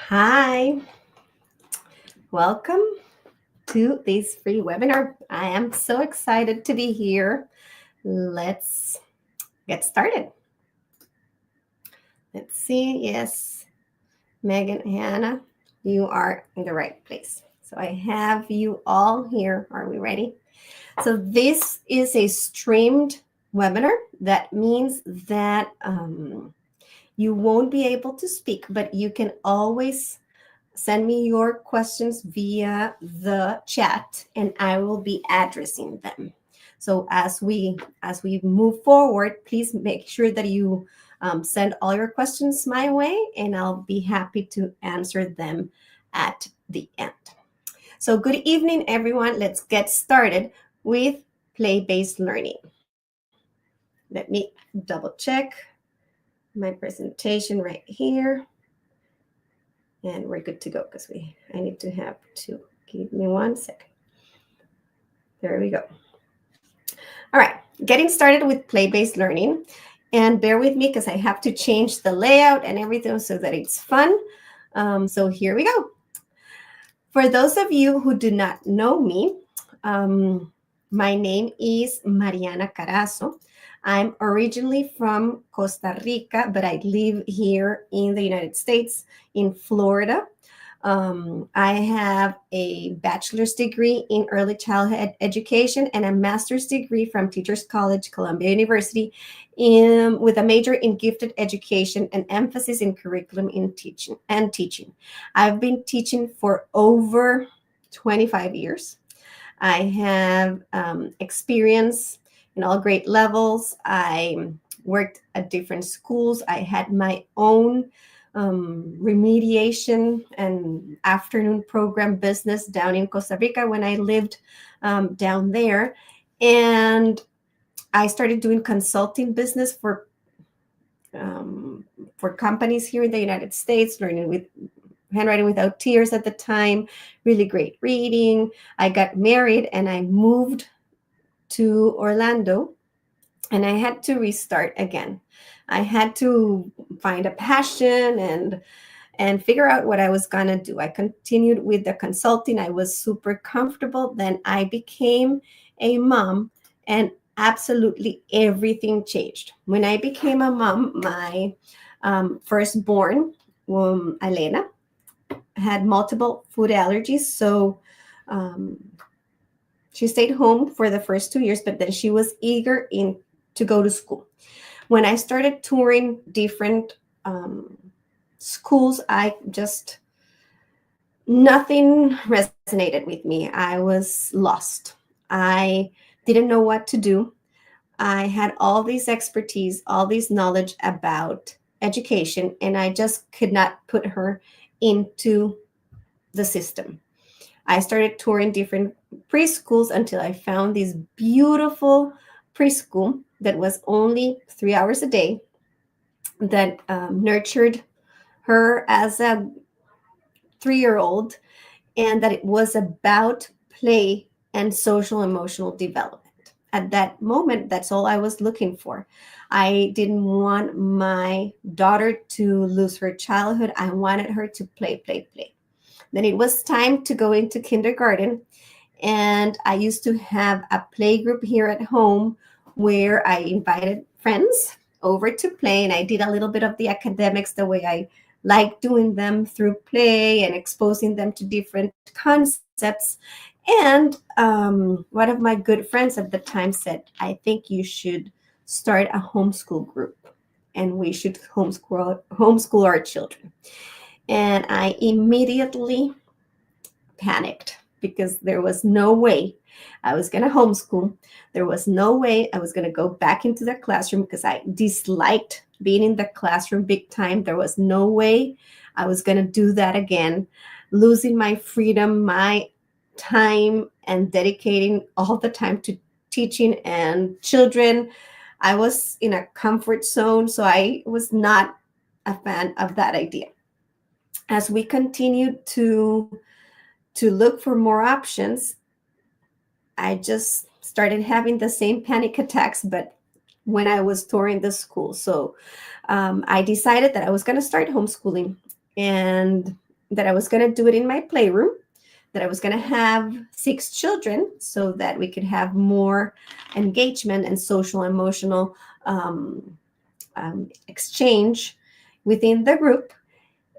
Hi, welcome to this free webinar. I am so excited to be here. Let's get started. Let's see. Yes, Megan, Hannah, you are in the right place. So I have you all here. Are we ready? So this is a streamed webinar. That means that you won't be able to speak, but you can always send me your questions via the chat and I will be addressing them. So as we move forward, please make sure that you send all your questions my way and I'll be happy to answer them at the end. So good evening, everyone. Let's get started with play-based learning. Let me double check my presentation right here. And we're good to go because I need to have to give me 1 second. There we go. All right, getting started with play-based learning. And bear with me because I have to change the layout and everything so that it's fun. So here we go. For those of you who do not know me, my name is Mariana Carazo. I'm originally from Costa Rica, but I live here in the United States, in Florida. I have a bachelor's degree in early childhood education and a master's degree from Teachers College, Columbia University, with a major in gifted education and emphasis in curriculum in teaching. I've been teaching for over 25 years. I have experience in all grade levels. I worked at different schools. I had my own remediation and afternoon program business down in Costa Rica when I lived down there. And I started doing consulting business for companies here in the United States, learning with Handwriting Without Tears at the time, really great reading. I got married and I moved to Orlando and I had to restart again. I had to find a passion and figure out what I was going to do. I continued with the consulting. I was super comfortable. Then I became a mom and absolutely everything changed. When I became a mom, my firstborn, Elena, had multiple food allergies. So she stayed home for the first 2 years, but then she was eager to go to school. When I started touring different schools, nothing resonated with me. I was lost. I didn't know what to do. I had all this expertise, all this knowledge about education, and I just could not put her into the system. I started touring different preschools until I found this beautiful preschool that was only 3 hours a day that nurtured her as a 3-year-old and that it was about play and social emotional development. At that moment, that's all I was looking for. I didn't want my daughter to lose her childhood. I wanted her to play, play, play. Then it was time to go into kindergarten. And I used to have a play group here at home where I invited friends over to play. And I did a little bit of the academics the way I like doing them through play and exposing them to different concepts. And one of my good friends at the time said, I think you should start a homeschool group and we should homeschool our children. And I immediately panicked because there was no way I was going to homeschool. There was no way I was going to go back into the classroom because I disliked being in the classroom big time. There was no way I was going to do that again, losing my freedom, my time, and dedicating all the time to teaching and children. I was in a comfort zone, so I was not a fan of that idea. As we continued to look for more options, I just started having the same panic attacks, but when I was touring the school. So I decided that I was going to start homeschooling. And that I was going to do it in my playroom, that I was going to have 6 children so that we could have more engagement and social emotional exchange within the group.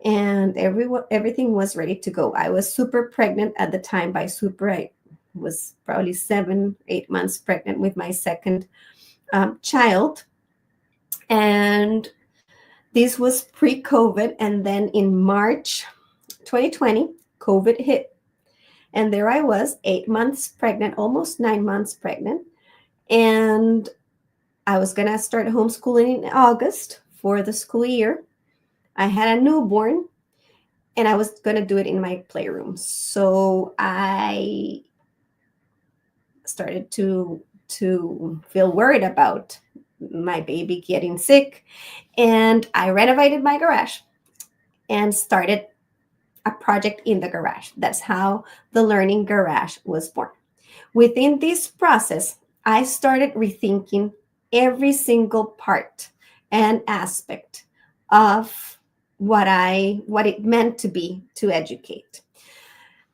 And everything was ready to go. I was super pregnant at the time. By super, I was probably 7, 8 months pregnant with my second child. And this was pre-COVID. And then in March 2020, COVID hit. And there I was, 8 months pregnant, almost 9 months pregnant. And I was going to start homeschooling in August for the school year. I had a newborn, and I was going to do it in my playroom. So I started to feel worried about my baby getting sick, and I renovated my garage and started a project in the garage. That's how the Learning Garage was born. Within this process, I started rethinking every single part and aspect of what it meant to be to educate.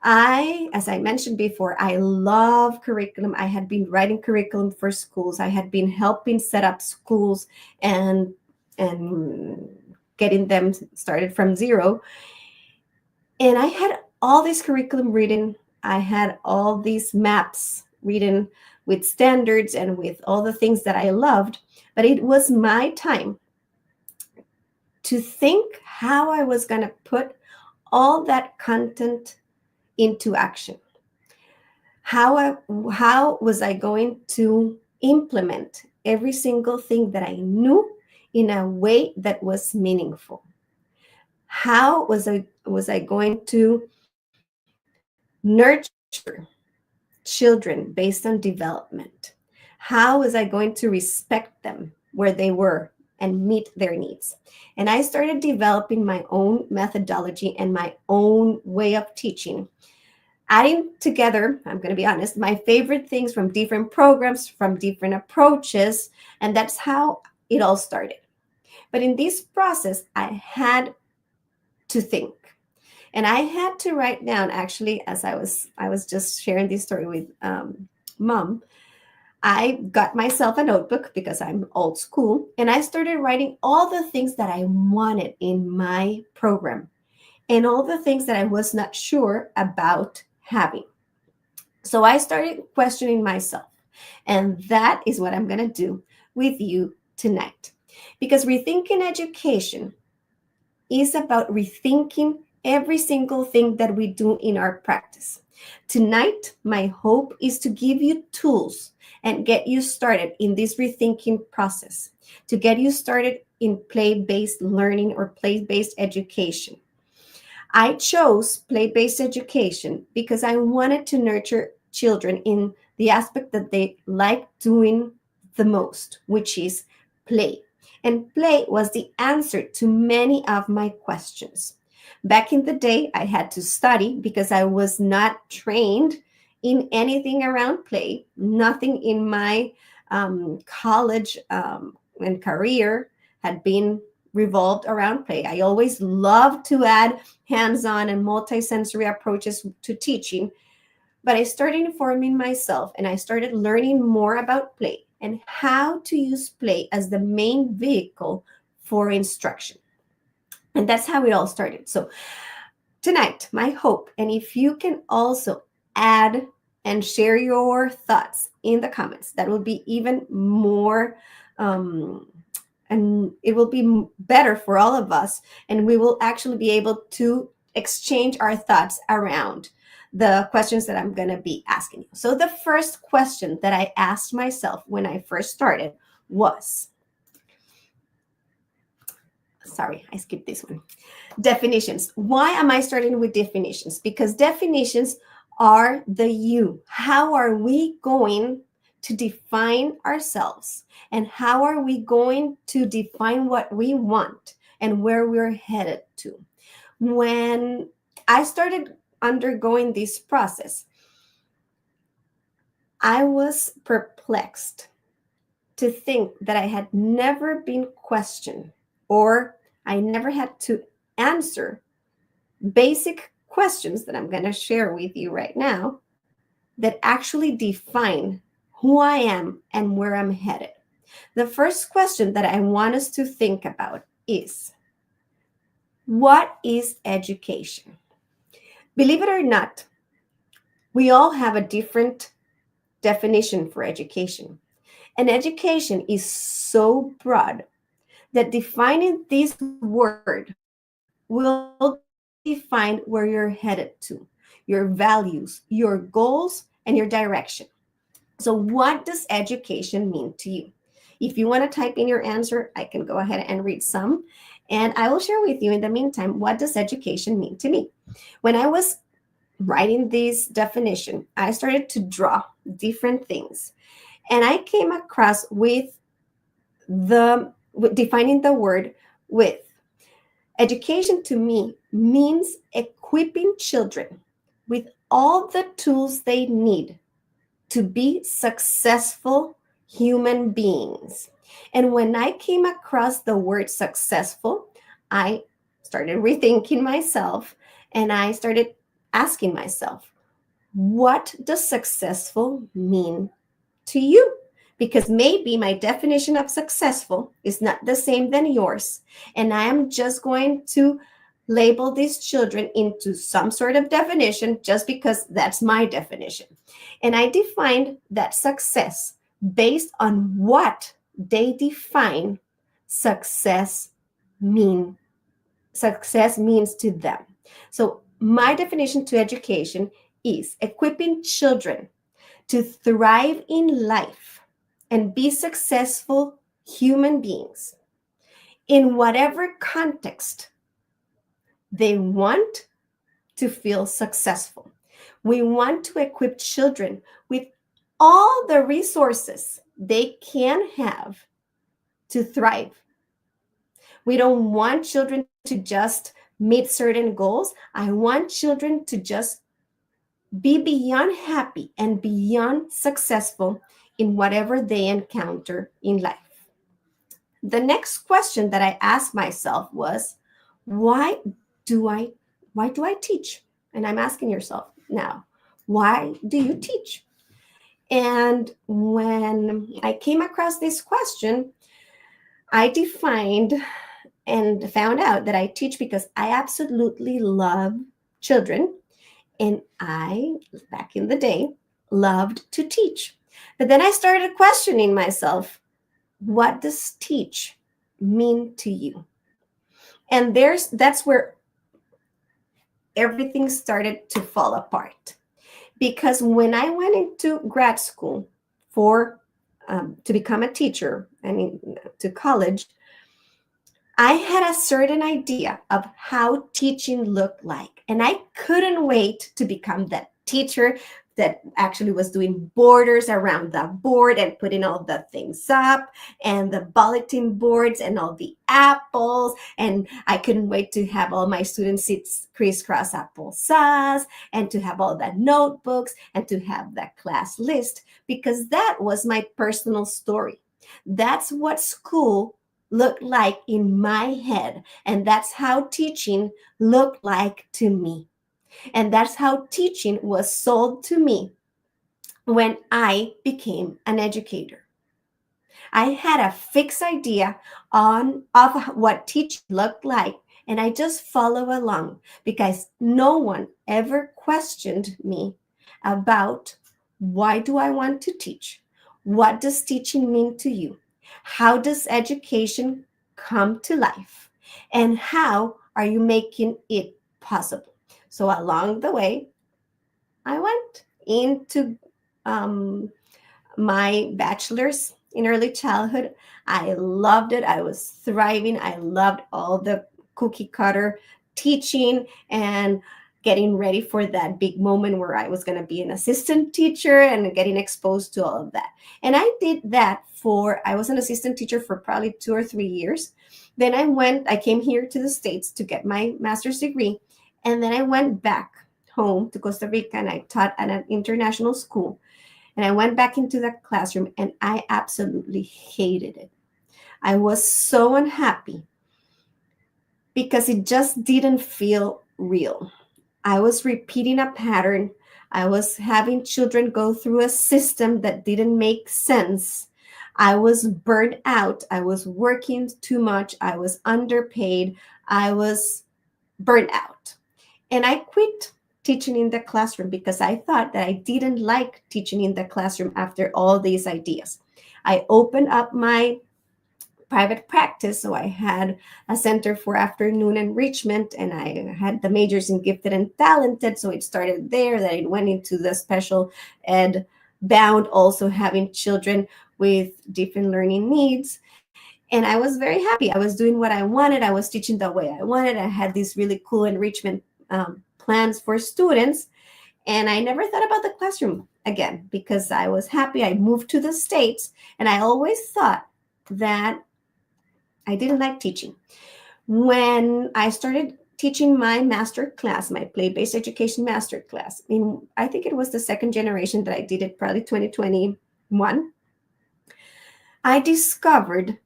As I mentioned before, I love curriculum. I had been writing curriculum for schools. I had been helping set up schools and getting them started from zero. And I had all this curriculum written. I had all these maps written with standards and with all the things that I loved. But it was my time to think how I was going to put all that content into action. How was I going to implement every single thing that I knew in a way that was meaningful? How was I going to nurture children based on development? How was I going to respect them where they were and meet their needs? And I started developing my own methodology and my own way of teaching, adding together, I'm going to be honest, my favorite things from different programs, from different approaches, and that's how it all started. But in this process, I had to think. And I had to write down, actually, as I was just sharing this story with mom. I got myself a notebook because I'm old school, and I started writing all the things that I wanted in my program and all the things that I was not sure about having. So I started questioning myself. And that is what I'm going to do with you tonight. Because rethinking education is about rethinking every single thing that we do in our practice. Tonight, my hope is to give you tools and get you started in this rethinking process, to get you started in play-based learning or play-based education. I chose play-based education because I wanted to nurture children in the aspect that they like doing the most, which is play. And play was the answer to many of my questions. Back in the day, I had to study because I was not trained in anything around play. Nothing in my college and career had been revolved around play. I always loved to add hands-on and multisensory approaches to teaching, but I started informing myself and I started learning more about play and how to use play as the main vehicle for instruction. And that's how it all started. So tonight, my hope, and if you can also add and share your thoughts in the comments, that will be even more and it will be better for all of us, and we will actually be able to exchange our thoughts around the questions that I'm going to be asking you. So the first question that I asked myself when I first started was, sorry, I skipped this one. Definitions. Why am I starting with definitions? Because definitions are the you. How are we going to define ourselves? And how are we going to define what we want and where we're headed to? When I started undergoing this process, I was perplexed to think that I had never been questioned or I never had to answer basic questions that I'm going to share with you right now that actually define who I am and where I'm headed. The first question that I want us to think about is, what is education? Believe it or not, we all have a different definition for education. And education is so broad that defining this word will define where you're headed to, your values, your goals, and your direction. So, what does education mean to you? If you want to type in your answer, I can go ahead and read some. And I will share with you in the meantime, what does education mean to me? When I was writing this definition, I started to draw different things. And I came across with defining the word with. Education to me means equipping children with all the tools they need to be successful human beings. And when I came across the word successful, I started rethinking myself and I started asking myself, what does successful mean to you? Because maybe my definition of successful is not the same than yours. And I am just going to label these children into some sort of definition just because that's my definition. And I defined that success based on what they define success mean success means to them. So my definition to education is equipping children to thrive in life and be successful human beings in whatever context they want to feel successful. We want to equip children with all the resources they can have to thrive. We don't want children to just meet certain goals. I want children to just be beyond happy and beyond successful in whatever they encounter in life. The next question that I asked myself was, why do I why do I teach? And I'm asking yourself now, why do you teach? And when I came across this question, I defined and found out that I teach because I absolutely love children. And I, back in the day, loved to teach. But then I started questioning myself, what does teach mean to you? And that's where everything started to fall apart. Because when I went into grad school for to become a teacher, I mean to college, I had a certain idea of how teaching looked like. And I couldn't wait to become that teacher that actually was doing borders around the board and putting all the things up and the bulletin boards and all the apples. And I couldn't wait to have all my students sit crisscross applesauce and to have all the notebooks and to have that class list, because that was my personal story. That's what school looked like in my head. And that's how teaching looked like to me. And that's how teaching was sold to me when I became an educator. I had a fixed idea of what teaching looked like, and I just follow along because no one ever questioned me about, why do I want to teach? What does teaching mean to you? How does education come to life? And how are you making it possible? So along the way, I went into um, my bachelor's in early childhood. I loved it. I was thriving. I loved all the cookie cutter teaching and getting ready for that big moment where I was going to be an assistant teacher and getting exposed to all of that. And I did that I was an assistant teacher for probably 2 or 3 years. Then I came here to the States to get my master's degree. And then I went back home to Costa Rica and I taught at an international school. And I went back into the classroom and I absolutely hated it. I was so unhappy because it just didn't feel real. I was repeating a pattern. I was having children go through a system that didn't make sense. I was burnt out. I was working too much. I was underpaid. I was burnt out. And I quit teaching in the classroom because I thought that I didn't like teaching in the classroom after all these ideas. I opened up my private practice. So I had a center for afternoon enrichment, and I had the majors in gifted and talented. So it started there, that it went into the special ed bound, also having children with different learning needs. And I was very happy. I was doing what I wanted. I was teaching the way I wanted. I had these really cool enrichment plans for students. And I never thought about the classroom again because I was happy. I moved to the States, and I always thought that I didn't like teaching. When I started teaching my master class, my play-based education master class, I think it was the second generation that I did it, probably 2021, I discovered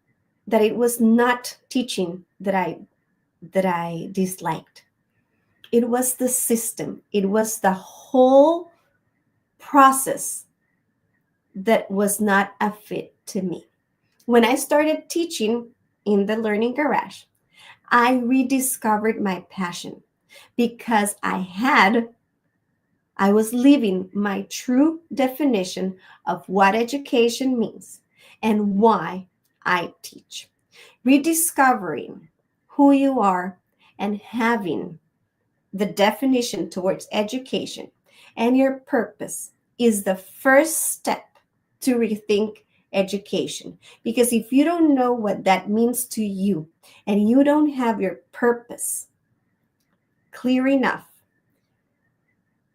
that it was not teaching that I disliked. It was the system. It was the whole process that was not a fit to me. When I started teaching in the Learning Garage, I rediscovered my passion because I was living my true definition of what education means and why I teach. Rediscovering who you are and having the definition towards education and your purpose is the first step to rethink education. Because if you don't know what that means to you and you don't have your purpose clear enough,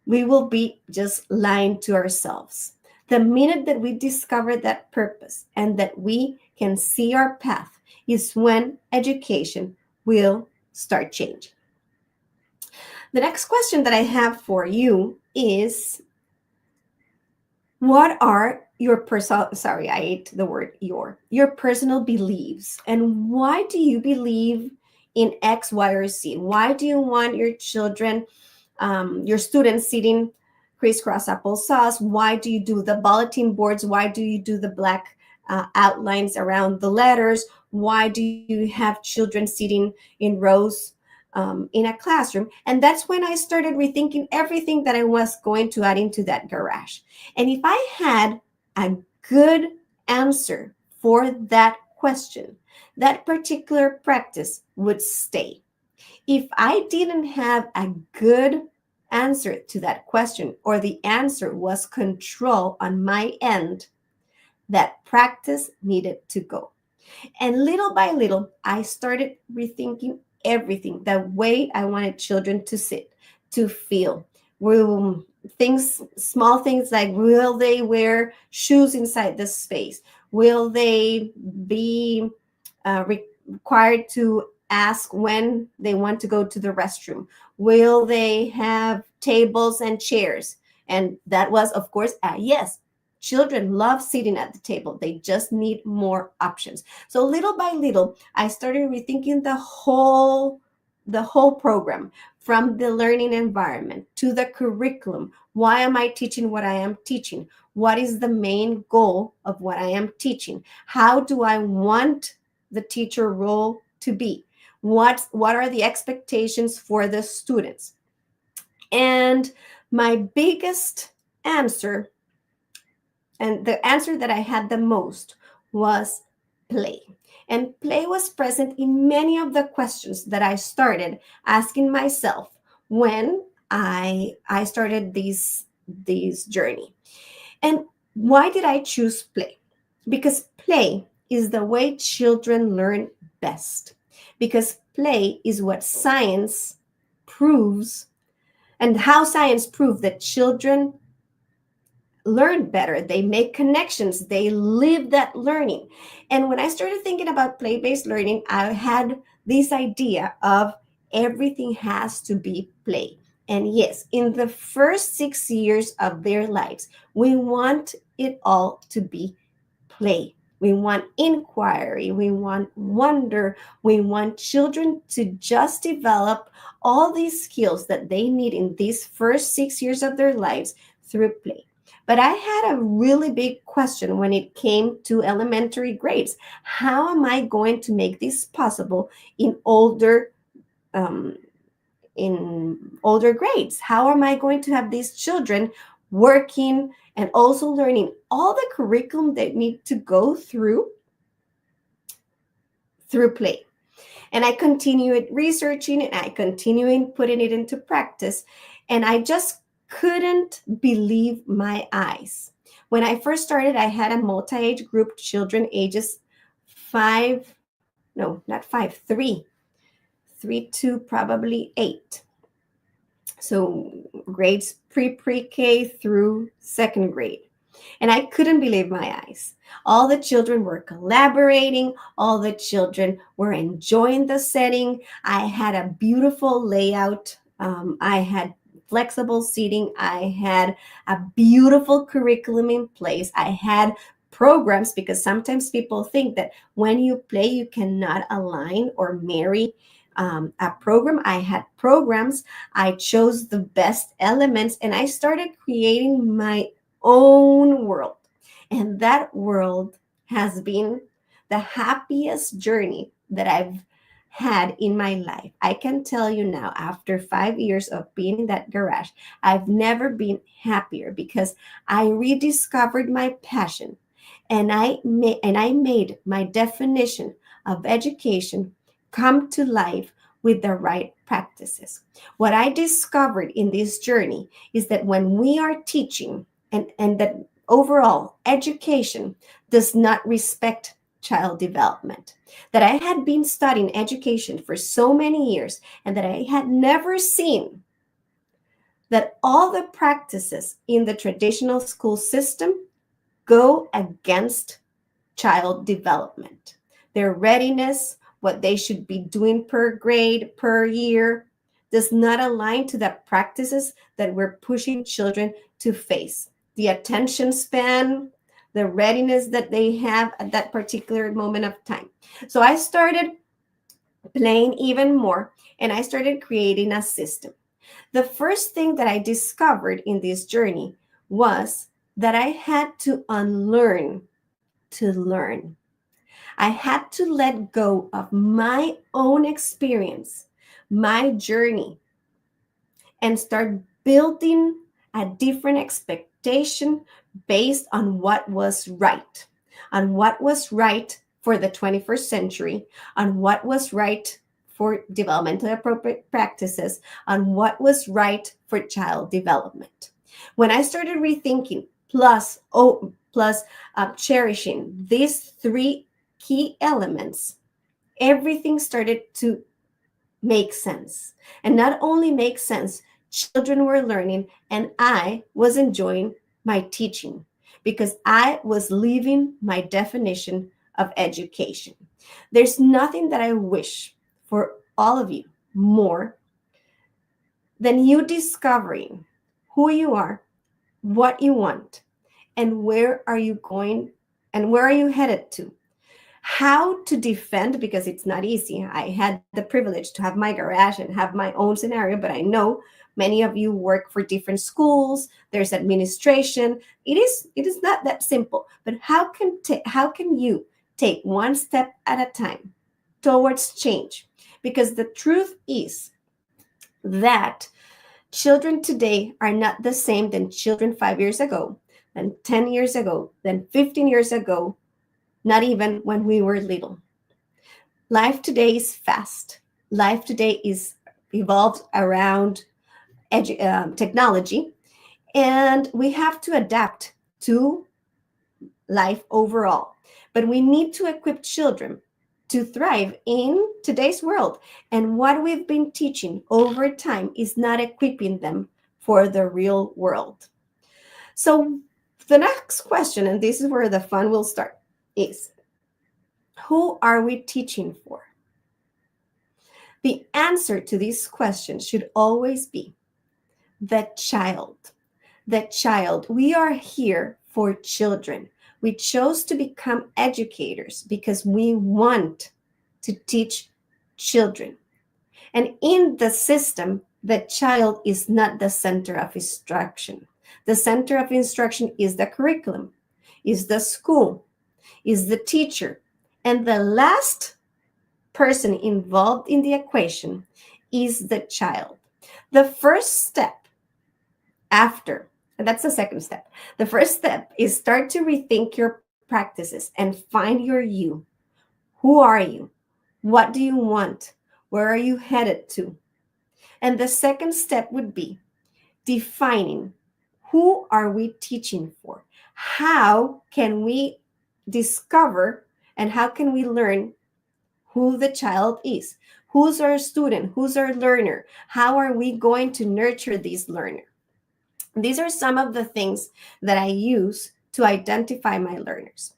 we will be just lying to ourselves. The minute that we discover that purpose and that we can see our path is when education will start changing. The next question that I have for you is, what are your personal, sorry, I ate the word your personal beliefs, and why do you believe in X, Y, or Z? Why do you want your children, your students sitting crisscross applesauce? Why do you do the bulletin boards? Why do you do the black outlines around the letters? Why do you have children sitting in rows in a classroom? And that's when I started rethinking everything that I was going to add into that garage. And if I had a good answer for that question, that particular practice would stay. If I didn't have a good answer to that question, or the answer was control on my end, that practice needed to go. And little by little, I started rethinking everything, the way I wanted children to sit, to feel. Will things, small things like, will they wear shoes inside the space? Will they be required to ask when they want to go to the restroom? Will they have tables and chairs? And that was, of course, a yes. Children love sitting at the table. They just need more options. So little by little, I started rethinking the whole program, from the learning environment to the curriculum. Why am I teaching what I am teaching? What is the main goal of what I am teaching? How do I want the teacher role to be? What are the expectations for the students? And my biggest answer, and the answer that I had the most, was play. And play was present in many of the questions that I started asking myself when I started this journey. And why did I choose play? Because play is the way children learn best. Because play is what science proves, and how science proved that children learn better, they make connections, they live that learning. And when I started thinking about play-based learning, I had this idea of everything has to be play. And yes, in the first 6 years of their lives, we want it all to be play. We want inquiry. We want wonder. We want children to just develop all these skills that they need in these first 6 years of their lives through play. But I had a really big question when it came to elementary grades. How am I going to make this possible in um, older grades? How am I going to have these children working and also learning all the curriculum they need to go through play? And I continued researching and I continued putting it into practice. And I just couldn't believe my eyes. When I first started, I had a multi-age group, children ages five, no, not five, three to probably 8. So grades pre-K through second grade. And I couldn't believe my eyes. All the children were collaborating. All the children were enjoying the setting. I had a beautiful layout. I had flexible seating. I had a beautiful curriculum in place. I had programs, because sometimes people think that when you play, you cannot align or marry a program. I had programs. I chose the best elements and I started creating my own world. And that world has been the happiest journey that I've had in my life. I can tell you now, after 5 years of being in that garage, I've never been happier because I rediscovered my passion and I made my definition of education come to life with the right practices. What I discovered in this journey is that when we are teaching, and that overall education does not respect child development. That I had been studying education for so many years and that I had never seen that all the practices in the traditional school system go against child development. Their readiness, what they should be doing per grade, per year, does not align to the practices that we're pushing children to face. The attention span, the readiness that they have at that particular moment of time. So I started playing even more and I started creating a system. The first thing that I discovered in this journey was that I had to unlearn to learn. I had to let go of my own experience, my journey, and start building a different expectation based on what was right for the 21st century, on what was right for developmentally appropriate practices, on what was right for child development. When I started rethinking plus cherishing these three key elements, everything started to make sense. And not only make sense, children were learning and I was enjoying my teaching because I was living my definition of education. There's nothing that I wish for all of you more than you discovering who you are, what you want, and where are you going and where are you headed to. How to defend, because it's not easy. I had the privilege to have my garage and have my own scenario, but I know many of you work for different schools. There's administration. It is not that simple. But how can you take one step at a time towards change? Because the truth is that children today are not the same than children 5 years ago, than 10 years ago, than 15 years ago, not even when we were little. Life today is fast. Life today is evolved around technology, and we have to adapt to life overall. But we need to equip children to thrive in today's world. And what we've been teaching over time is not equipping them for the real world. So the next question, and this is where the fun will start, is who are we teaching for? The answer to this question should always be the child. The child. We are here for children. We chose to become educators because we want to teach children. And in the system, the child is not the center of instruction. The center of instruction is the curriculum, is the school, is the teacher. And the last person involved in the equation is the child. The first step after, and that's the second step. The first step is start to rethink your practices and find your you. Who are you? What do you want? Where are you headed to? And the second step would be defining who are we teaching for? How can we discover and how can we learn who the child is? Who's our student? Who's our learner? How are we going to nurture this learner? These are some of the things that I use to identify my learners.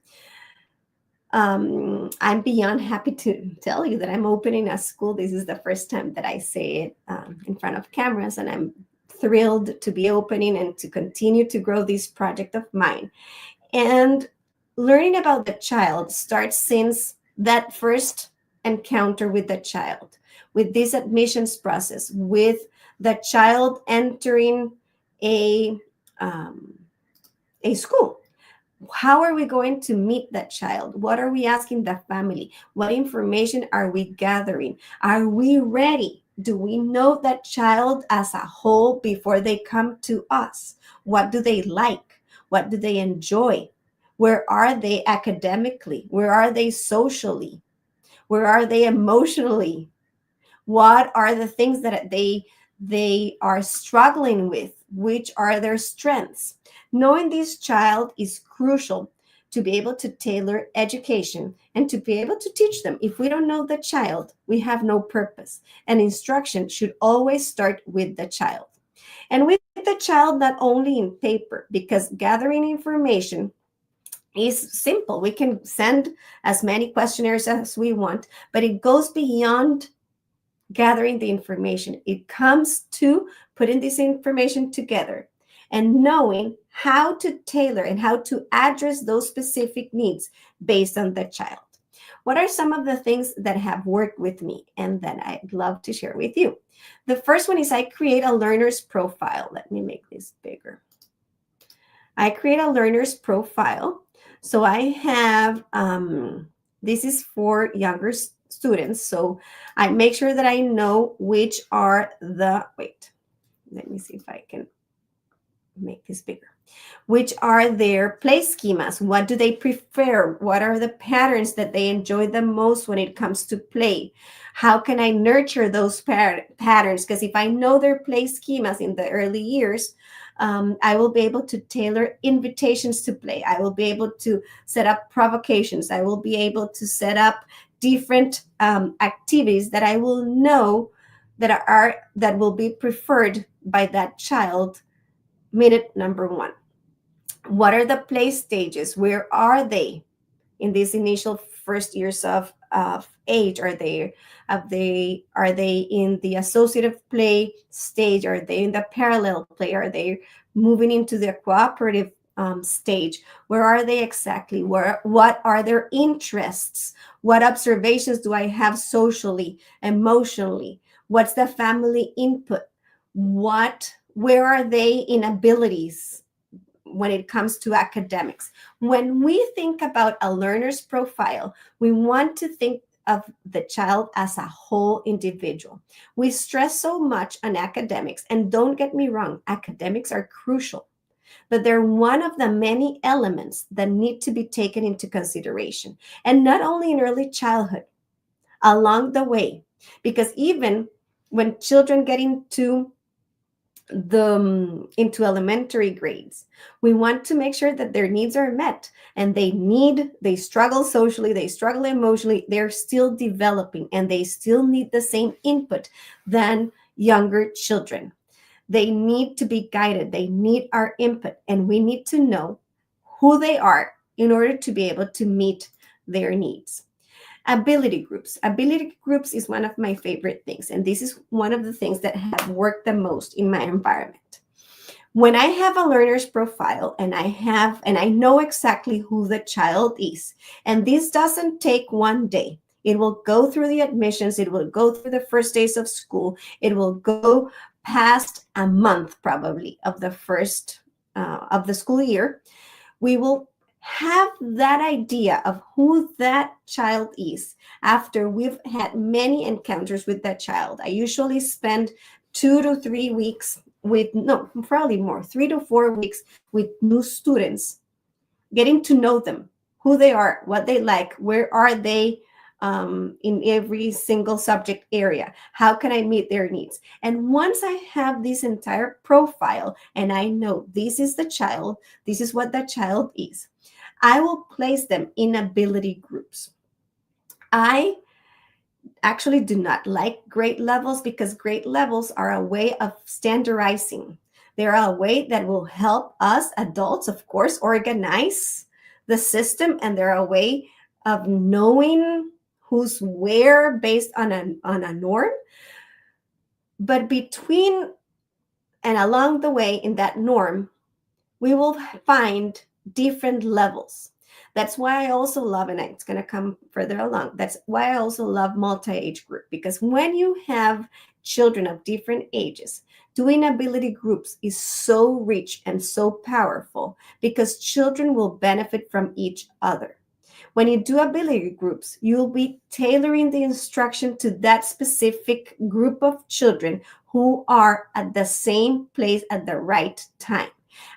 I'm beyond happy to tell you that I'm opening a school. This is the first time that I say it in front of cameras, and I'm thrilled to be opening and to continue to grow this project of mine. And learning about the child starts since that first encounter with the child, with this admissions process, with the child entering a um, a school. How are we going to meet that child? What are we asking the family? What information are we gathering? Are we ready? Do we know that child as a whole before they come to us? What do they like? What do they enjoy? Where are they academically? Where are they socially? Where are they emotionally? What are the things that they are struggling with? Which are their strengths? Knowing this child is crucial to be able to tailor education and to be able to teach them. If we don't know the child, we have no purpose. And instruction should always start with the child. And with the child, not only in paper, because gathering information is simple. We can send as many questionnaires as we want, but it goes beyond gathering the information. It comes to putting this information together and knowing how to tailor and how to address those specific needs based on the child. What are some of the things that have worked with me and that I'd love to share with you? The first one is I create a learner's profile. Let me make this bigger. I create a learner's profile. So I have, this is for younger students. So I make sure that I know which are the, wait, let me see if I can make this bigger. Which are their play schemas? What do they prefer? What are the patterns that they enjoy the most when it comes to play? How can I nurture those patterns? Because if I know their play schemas in the early years, I will be able to tailor invitations to play. I will be able to set up provocations. I will be able to set up different activities that I will know that will be preferred by that child. Minute number one. What are the play stages? Where are they in these initial first years of age? Are they in the associative play stage? Are they in the parallel play? Are they moving into the cooperative stage? Where are they exactly? What are their interests? What observations do I have socially, emotionally? What's the family input? Where are they in abilities when it comes to academics? When we think about a learner's profile, we want to think of the child as a whole individual. We stress so much on academics, and don't get me wrong, academics are crucial, but they're one of the many elements that need to be taken into consideration, and not only in early childhood, along the way, because even when children get into elementary grades, we want to make sure that their needs are met, and they struggle socially, they struggle emotionally, they're still developing, and they still need the same input than younger children. They need to be guided, they need our input, and we need to know who they are in order to be able to meet their needs. Ability groups. Ability groups is one of my favorite things, and this is one of the things that have worked the most in my environment. When I have a learner's profile and I know exactly who the child is, and this doesn't take one day. It will go through the admissions, it will go through the first days of school, it will go past a month probably of the first of the school year. We will have that idea of who that child is after we've had many encounters with that child. I usually spend 2 to 3 weeks with, no, probably more, 3 to 4 weeks with new students, getting to know them, who they are, what they like, where are they in every single subject area, how can I meet their needs. And once I have this entire profile and I know this is the child, this is what that child is, I will place them in ability groups. I actually do not like grade levels because grade levels are a way of standardizing. They're a way that will help us adults, of course, organize the system, and they're a way of knowing who's where based on a norm. But between and along the way in that norm, we will find different levels. That's why I also love, and it's going to come further along, that's why I also love multi-age group, because when you have children of different ages, doing ability groups is so rich and so powerful because children will benefit from each other. When you do ability groups, you'll be tailoring the instruction to that specific group of children who are at the same place at the right time.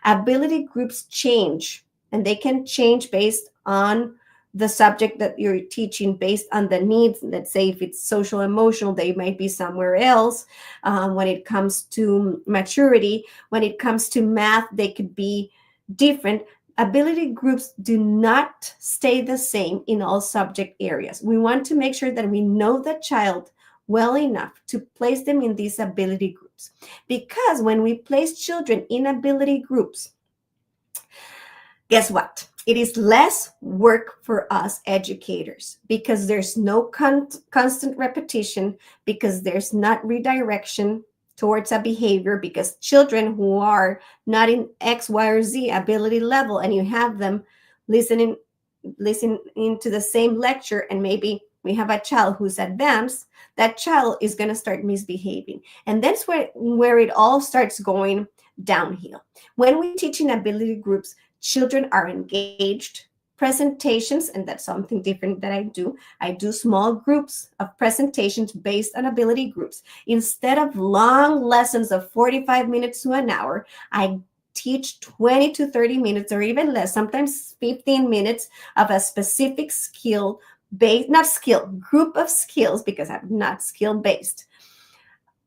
Ability groups change, and they can change based on the subject that you're teaching, based on the needs. Let's say if it's social emotional, they might be somewhere else. When it comes to maturity, when it comes to math, they could be different. Ability groups do not stay the same in all subject areas. We want to make sure that we know the child well enough to place them in these ability groups. Because when we place children in ability groups, guess what? It is less work for us educators because there's no constant repetition, because there's not redirection towards a behavior, because children who are not in X, Y, or Z ability level and you have them listening to the same lecture, and maybe we have a child who's advanced, that child is going to start misbehaving. And that's where it all starts going downhill. When we teach in ability groups, children are engaged. Presentations, and that's something different that I do small groups of presentations based on ability groups. Instead of long lessons of 45 minutes to an hour, I teach 20 to 30 minutes or even less, sometimes 15 minutes of a specific skill based, not skill, group of skills, because I'm not skill based,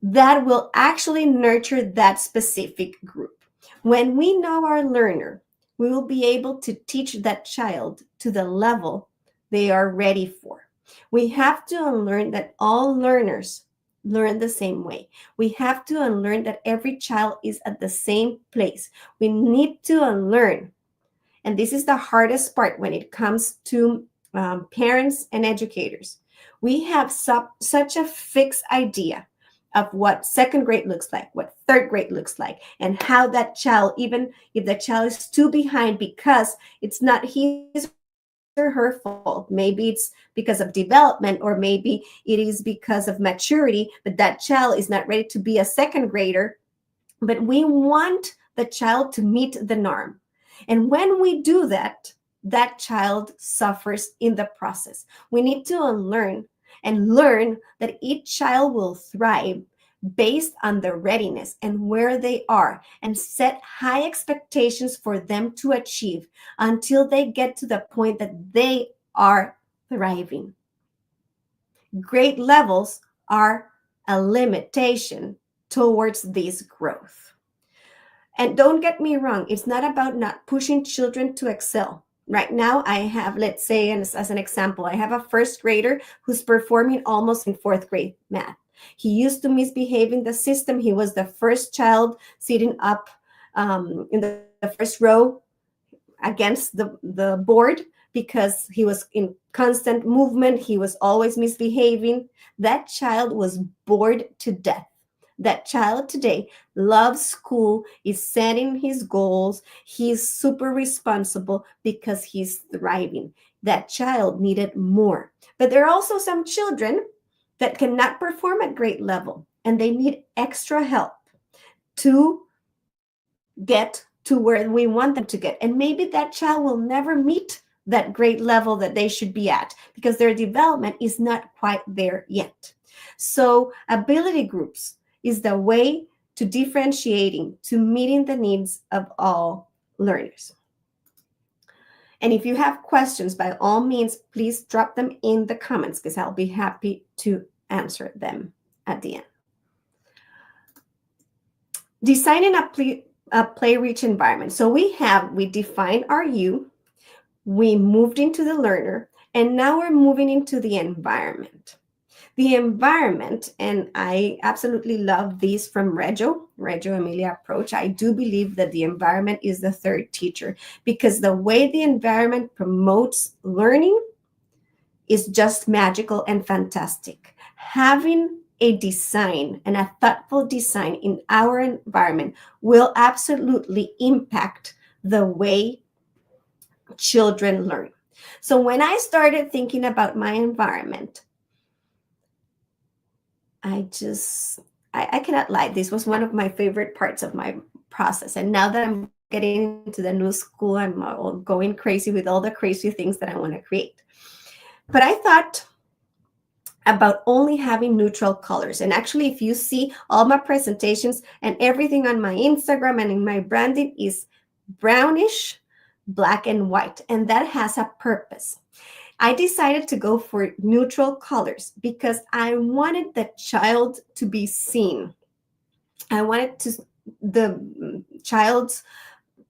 that will actually nurture that specific group. When we know our learner, we will be able to teach that child to the level they are ready for. We have to unlearn that all learners learn the same way. We have to unlearn that every child is at the same place. We need to unlearn, and this is the hardest part when it comes to parents and educators. We have such a fixed idea of what second grade looks like, what third grade looks like, and how that child, even if the child is too behind because it's not his or her fault, maybe it's because of development, or maybe it is because of maturity, but that child is not ready to be a second grader. But we want the child to meet the norm. And when we do that, that child suffers in the process. We need to unlearn and learn that each child will thrive based on their readiness and where they are, and set high expectations for them to achieve until they get to the point that they are thriving. Grade levels are a limitation towards this growth. And don't get me wrong, it's not about not pushing children to excel. Right now, I have, let's say, as an example, I have a first grader who's performing almost in fourth grade math. He used to misbehave in the system. He was the first child sitting up in the first row against the board because he was in constant movement. He was always misbehaving. That child was bored to death. That child today loves school, is setting his goals, he's super responsible because he's thriving. That child needed more. But there are also some children that cannot perform at grade level and they need extra help to get to where we want them to get. And maybe that child will never meet that grade level that they should be at because their development is not quite there yet. So, ability groups is the way to differentiating, to meeting the needs of all learners. And if you have questions, by all means, please drop them in the comments because I'll be happy to answer them at the end. Designing a play-rich environment. So we defined our you, we moved into the learner, and now we're moving into the environment. The environment, and I absolutely love these from Reggio Emilia approach. I do believe that the environment is the third teacher because the way the environment promotes learning is just magical and fantastic. Having a design and a thoughtful design in our environment will absolutely impact the way children learn. So when I started thinking about my environment, I cannot lie. This was one of my favorite parts of my process. And now that I'm getting into the new school, I'm going crazy with all the crazy things that I want to create. But I thought about only having neutral colors. And actually, if you see all my presentations and everything on my Instagram and in my branding is brownish, black, and white. And that has a purpose. I decided to go for neutral colors because I wanted the child to be seen. I wanted the child's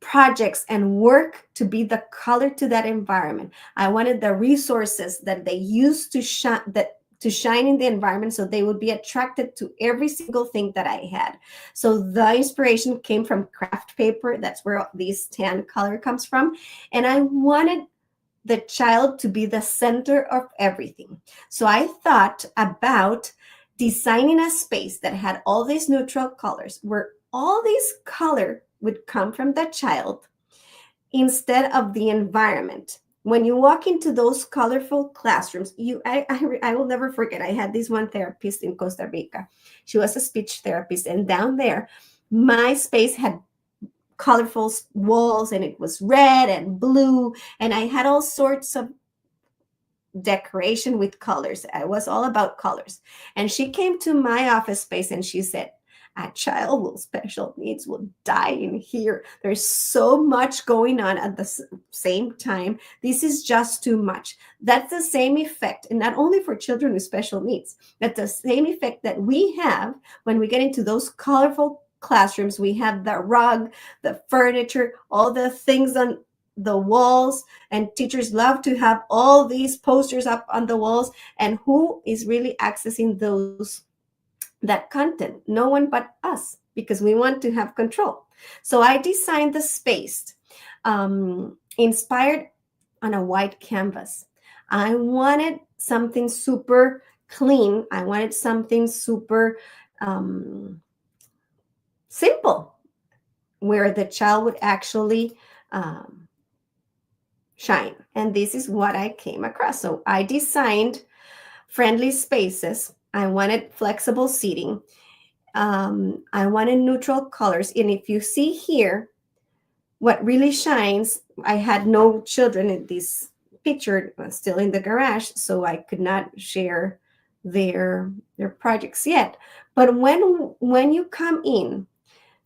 projects and work to be the color to that environment. I wanted the resources that they use to shine in the environment so they would be attracted to every single thing that I had. So the inspiration came from craft paper. That's where this tan color comes from. And I wanted the child to be the center of everything. So I thought about designing a space that had all these neutral colors where all these color would come from the child instead of the environment. When you walk into those colorful classrooms, I will never forget. I had this one therapist in Costa Rica. She was a speech therapist, and down there, my space had colorful walls, and it was red and blue, and I had all sorts of decoration with colors. I was all about colors. And she came to my office space and she said, a child with special needs will die in here. There's so much going on at the same time. This is just too much. That's the same effect, and not only for children with special needs, that's the same effect that we have when we get into those colorful classrooms. We have the rug, the furniture, all the things on the walls, and teachers love to have all these posters up on the walls. And who is really accessing that content? No one but us, because we want to have control. So I designed the space inspired on a white canvas. I wanted something super clean. I wanted something super simple, where the child would actually shine. And this is what I came across. So I designed friendly spaces. I wanted flexible seating. I wanted neutral colors. And if you see here, what really shines, I had no children in this picture, still in the garage, so I could not share their projects yet. But when you come in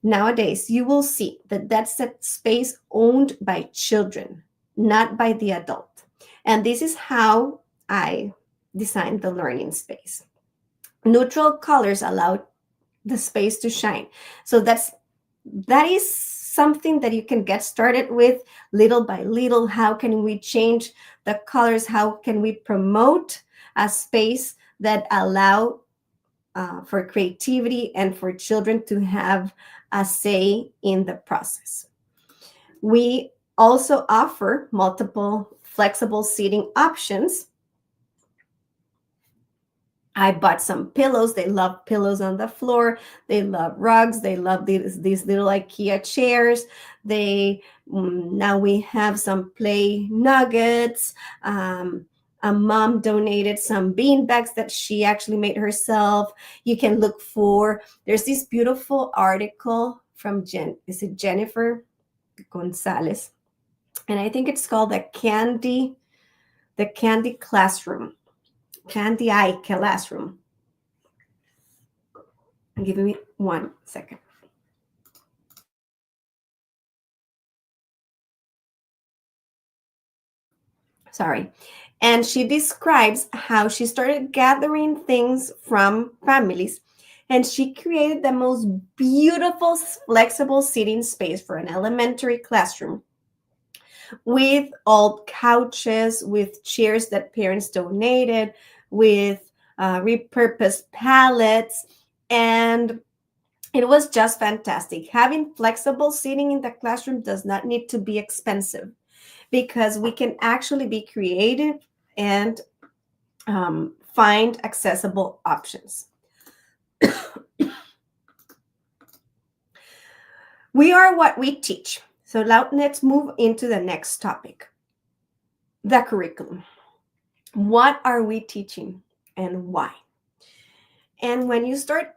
nowadays, you will see that that's a space owned by children, not by the adult. And this is how I designed the learning space. Neutral colors allow the space to shine. So that is something that you can get started with little by little. How can we change the colors? How can we promote a space that allow for creativity and for children to have a say in the process? We also offer multiple flexible seating options I bought some pillows. They love pillows on the floor. They love rugs. They love these little IKEA chairs. They Now we have some play nuggets. A mom donated some bean bags that she actually made herself. You can look for. There's this beautiful article from Is it Jennifer Gonzalez? And I think it's called the Candy Classroom, Candy Eye Classroom. Give me 1 second. Sorry. And she describes how she started gathering things from families, and she created the most beautiful, flexible seating space for an elementary classroom with old couches, with chairs that parents donated, with repurposed pallets. And it was just fantastic. Having flexible seating in the classroom does not need to be expensive, because we can actually be creative and find accessible options. We are what we teach. So now let's move into the next topic, the curriculum. What are we teaching and why? And when you start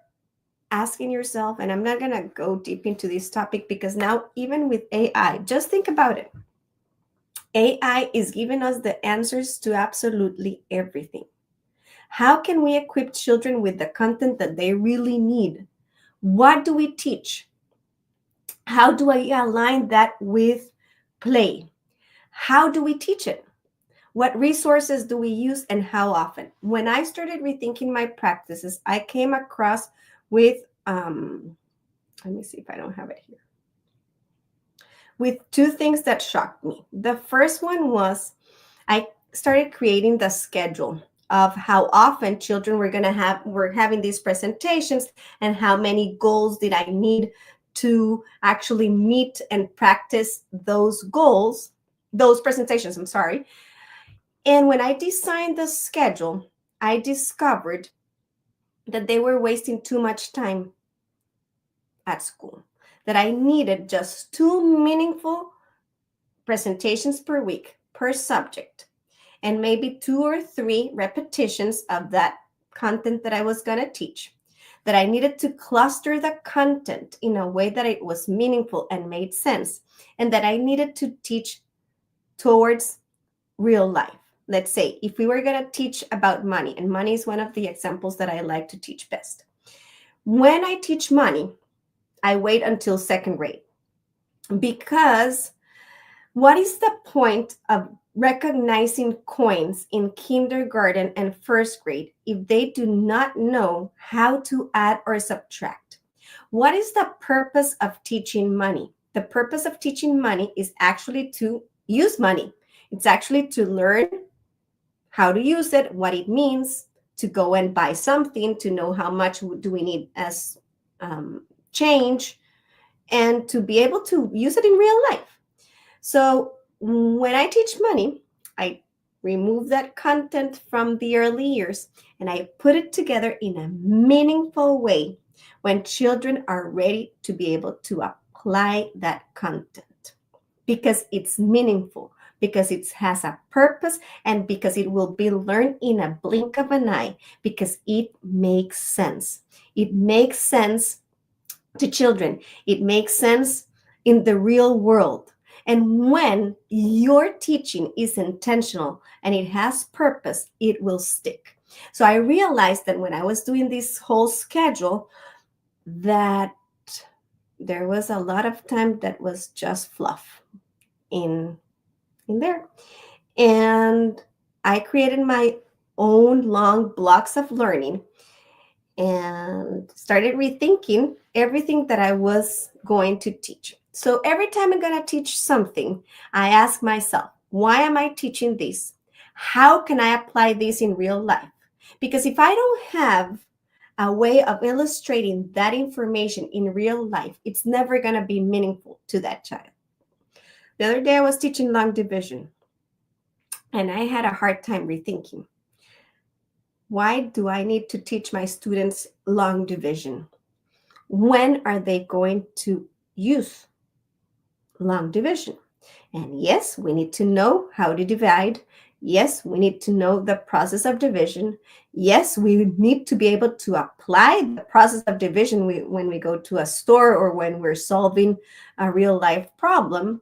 asking yourself, and I'm not going to go deep into this topic because now, even with AI, just think about it. AI is giving us the answers to absolutely everything. How can we equip children with the content that they really need? What do we teach? How do I align that with play? How do we teach it? What resources do we use and how often? When I started rethinking my practices, I came across with, let me see if I don't have it here, with two things that shocked me. The first one was I started creating the schedule of how often children were having these presentations, and how many goals did I need to actually meet and practice those goals, those presentations, I'm sorry. And when I designed the schedule, I discovered that they were wasting too much time at school, that I needed just 2 meaningful presentations per week per subject, and maybe 2 or 3 repetitions of that content that I was going to teach, that I needed to cluster the content in a way that it was meaningful and made sense, and that I needed to teach towards real life. Let's say if we were going to teach about money, and money is one of the examples that I like to teach best. When I teach money, I wait until second grade, because what is the point of recognizing coins in kindergarten and first grade if they do not know how to add or subtract? What is the purpose of teaching money? The purpose of teaching money is actually to use money. It's actually to learn how to use it, what it means, to go and buy something, to know how much do we need as change, and to be able to use it in real life. So when I teach money, I remove that content from the early years and I put it together in a meaningful way when children are ready to be able to apply that content, because it's meaningful, because it has a purpose, and because it will be learned in a blink of an eye, because it makes sense. It makes sense to children. It makes sense in the real world. And when your teaching is intentional and it has purpose, it will stick. So I realized that when I was doing this whole schedule, that there was a lot of time that was just fluff in there. And I created my own long blocks of learning and started rethinking everything that I was going to teach. So every time I'm going to teach something, I ask myself, why am I teaching this? How can I apply this in real life? Because if I don't have a way of illustrating that information in real life, it's never going to be meaningful to that child. The other day I was teaching long division, and I had a hard time rethinking. Why do I need to teach my students long division? When are they going to use long division? And yes, we need to know how to divide. Yes, we need to know the process of division. Yes, we need to be able to apply the process of division when we go to a store or when we're solving a real life problem.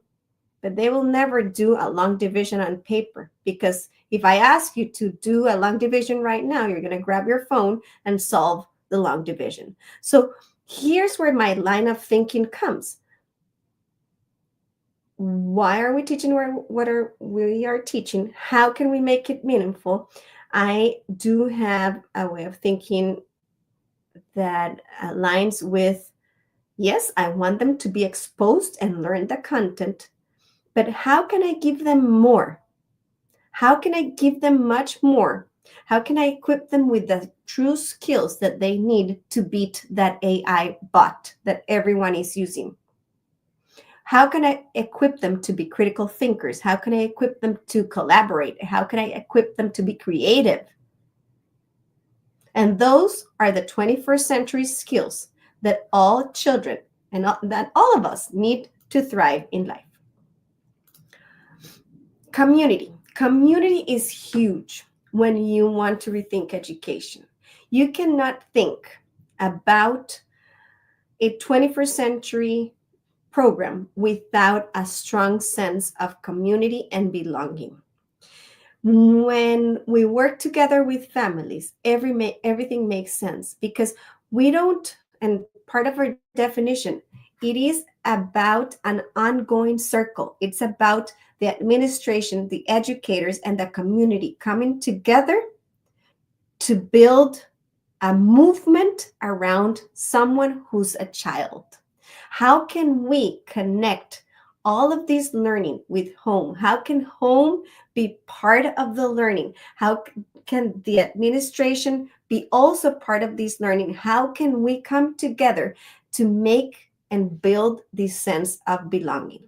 But they will never do a long division on paper, because if I ask you to do a long division right now, you're going to grab your phone and solve the long division. So here's where my line of thinking comes. Why are we teaching what are we are teaching? How can we make it meaningful? I do have a way of thinking that aligns with, yes, I want them to be exposed and learn the content, but how can I give them more? How can I give them much more? How can I equip them with the true skills that they need to beat that AI bot that everyone is using? How can I equip them to be critical thinkers? How can I equip them to collaborate? How can I equip them to be creative? And those are the 21st century skills that all children and that all of us need to thrive in life. Community. Community is huge when you want to rethink education. You cannot think about a 21st century program without a strong sense of community and belonging. When we work together with families, everything makes sense, because we don't, and part of our definition, it is about an ongoing circle. It's about the administration, the educators, and the community coming together to build a movement around someone who's a child. How can we connect all of this learning with home? How can home be part of the learning? How can the administration be also part of this learning? How can we come together to make and build this sense of belonging?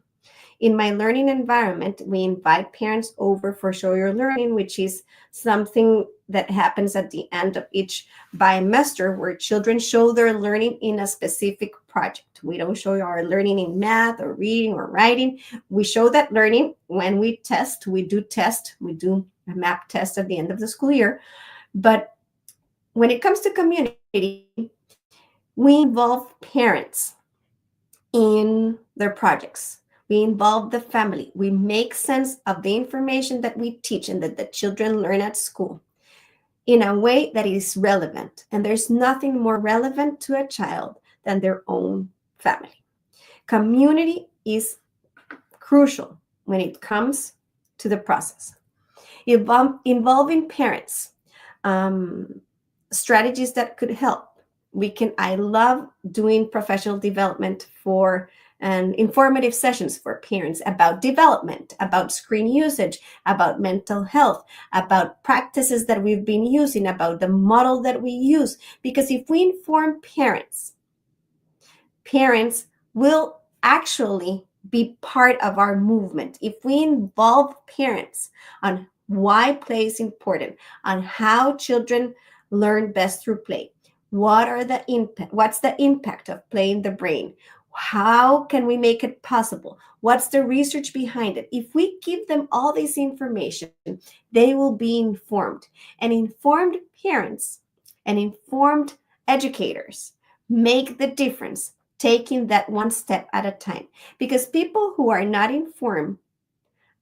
In my learning environment, we invite parents over for Show Your Learning, which is something that happens at the end of each bimester, where children show their learning in a specific project. We don't show our learning in math or reading or writing. We show that learning when we test. We do a map test at the end of the school year. But when it comes to community, we involve parents in their projects. We involve the family. We make sense of the information that we teach and that the children learn at school in a way that is relevant. And there's nothing more relevant to a child than their own family. Community is crucial when it comes to the process. Involving parents, strategies that could help. I love doing professional development and informative sessions for parents about development, about screen usage, about mental health, about practices that we've been using, about the model that we use. Because if we inform parents, parents will actually be part of our movement. If we involve parents on why play is important, on how children learn best through play, what's the impact of play in the brain, how can we make it possible, what's the research behind it? If we give them all this information, they will be informed. And informed parents and informed educators make the difference, taking that one step at a time. Because people who are not informed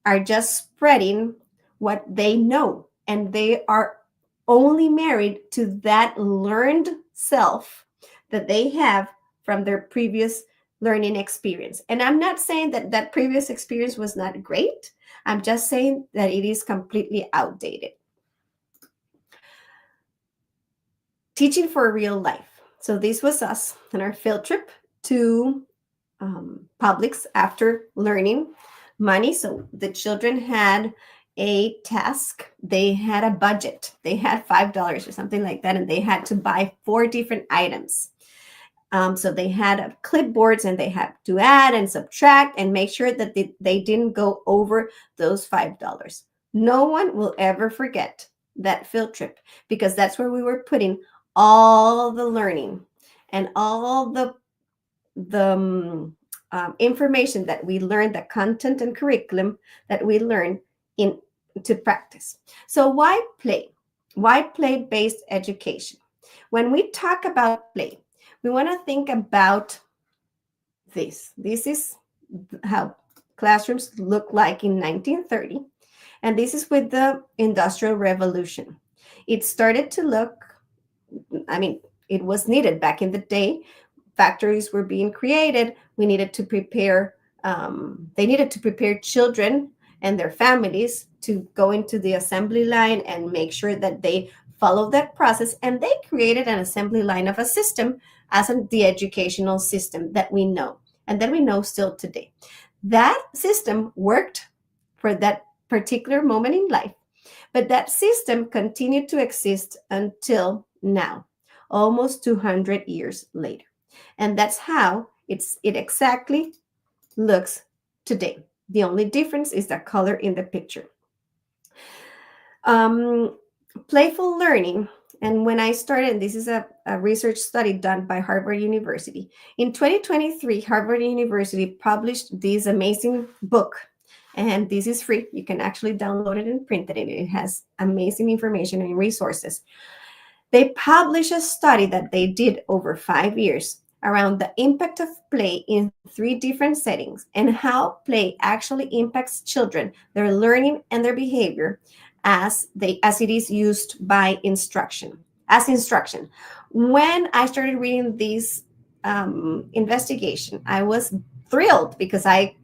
are just spreading what they know, and they are only married to that learned self that they have from their previous learning experience. And I'm not saying that that previous experience was not great. I'm just saying that it is completely outdated. Teaching for real life. So this was us on our field trip to Publix after learning money. So the children had a task. They had a budget. They had $5 or something like that, and they had to buy 4 different items. So they had clipboards, and they had to add and subtract and make sure that they didn't go over those $5. No one will ever forget that field trip, because that's where we were putting all the learning and all the information that we learned, the content and curriculum that we learned into practice. So why play? Why play-based education? When we talk about play, we want to think about this. This is how classrooms look like in 1930, and this is with the Industrial Revolution. It started to look, I mean, it was needed back in the day. Factories were being created. We needed to prepare, they needed to prepare children and their families to go into the assembly line and make sure that they followed that process. And they created an assembly line of a system as the educational system that we know and that we know still today. That system worked for that particular moment in life, but that system continued to exist until now, almost 200 years later. And that's how it exactly looks today. The only difference is the color in the picture. Um, Playful learning. And when I started, this is a research study done by Harvard University. In 2023, Harvard University published this amazing book. And this is free. You can actually download it and print it. It has amazing information and resources. They published a study that they did over 5 years around the impact of play in three different settings and how play actually impacts children, their learning and their behavior as it is used by instruction, as instruction. When I started reading this investigation, I was thrilled because I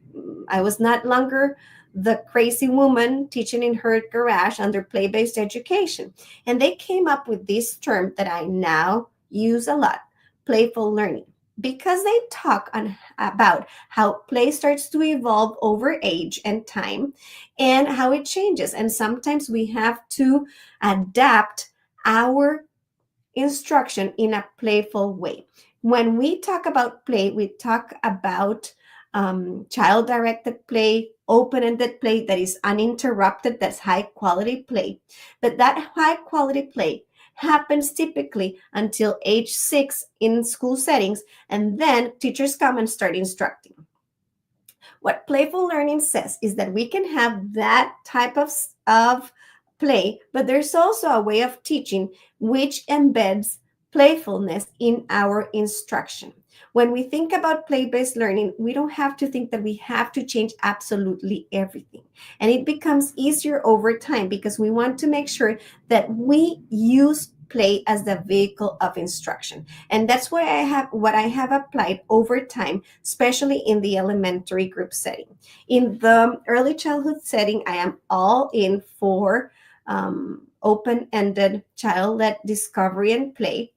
was not longer the crazy woman teaching in her garage under play-based education. And they came up with this term that I now use a lot, playful learning, because they talk about how play starts to evolve over age and time and how it changes. And sometimes we have to adapt our instruction in a playful way. When we talk about play, we talk about child directed play, open ended play that is uninterrupted, that's high quality play. But that high quality play happens typically until age 6 in school settings, and then teachers come and start instructing. What playful learning says is that we can have that type of play, but there's also a way of teaching which embeds playfulness in our instruction. When we think about play-based learning, we don't have to think that we have to change absolutely everything. And it becomes easier over time because we want to make sure that we use play as the vehicle of instruction. And that's why I have applied over time, especially in the elementary group setting. In the early childhood setting, I am all in for open-ended child-led discovery and play.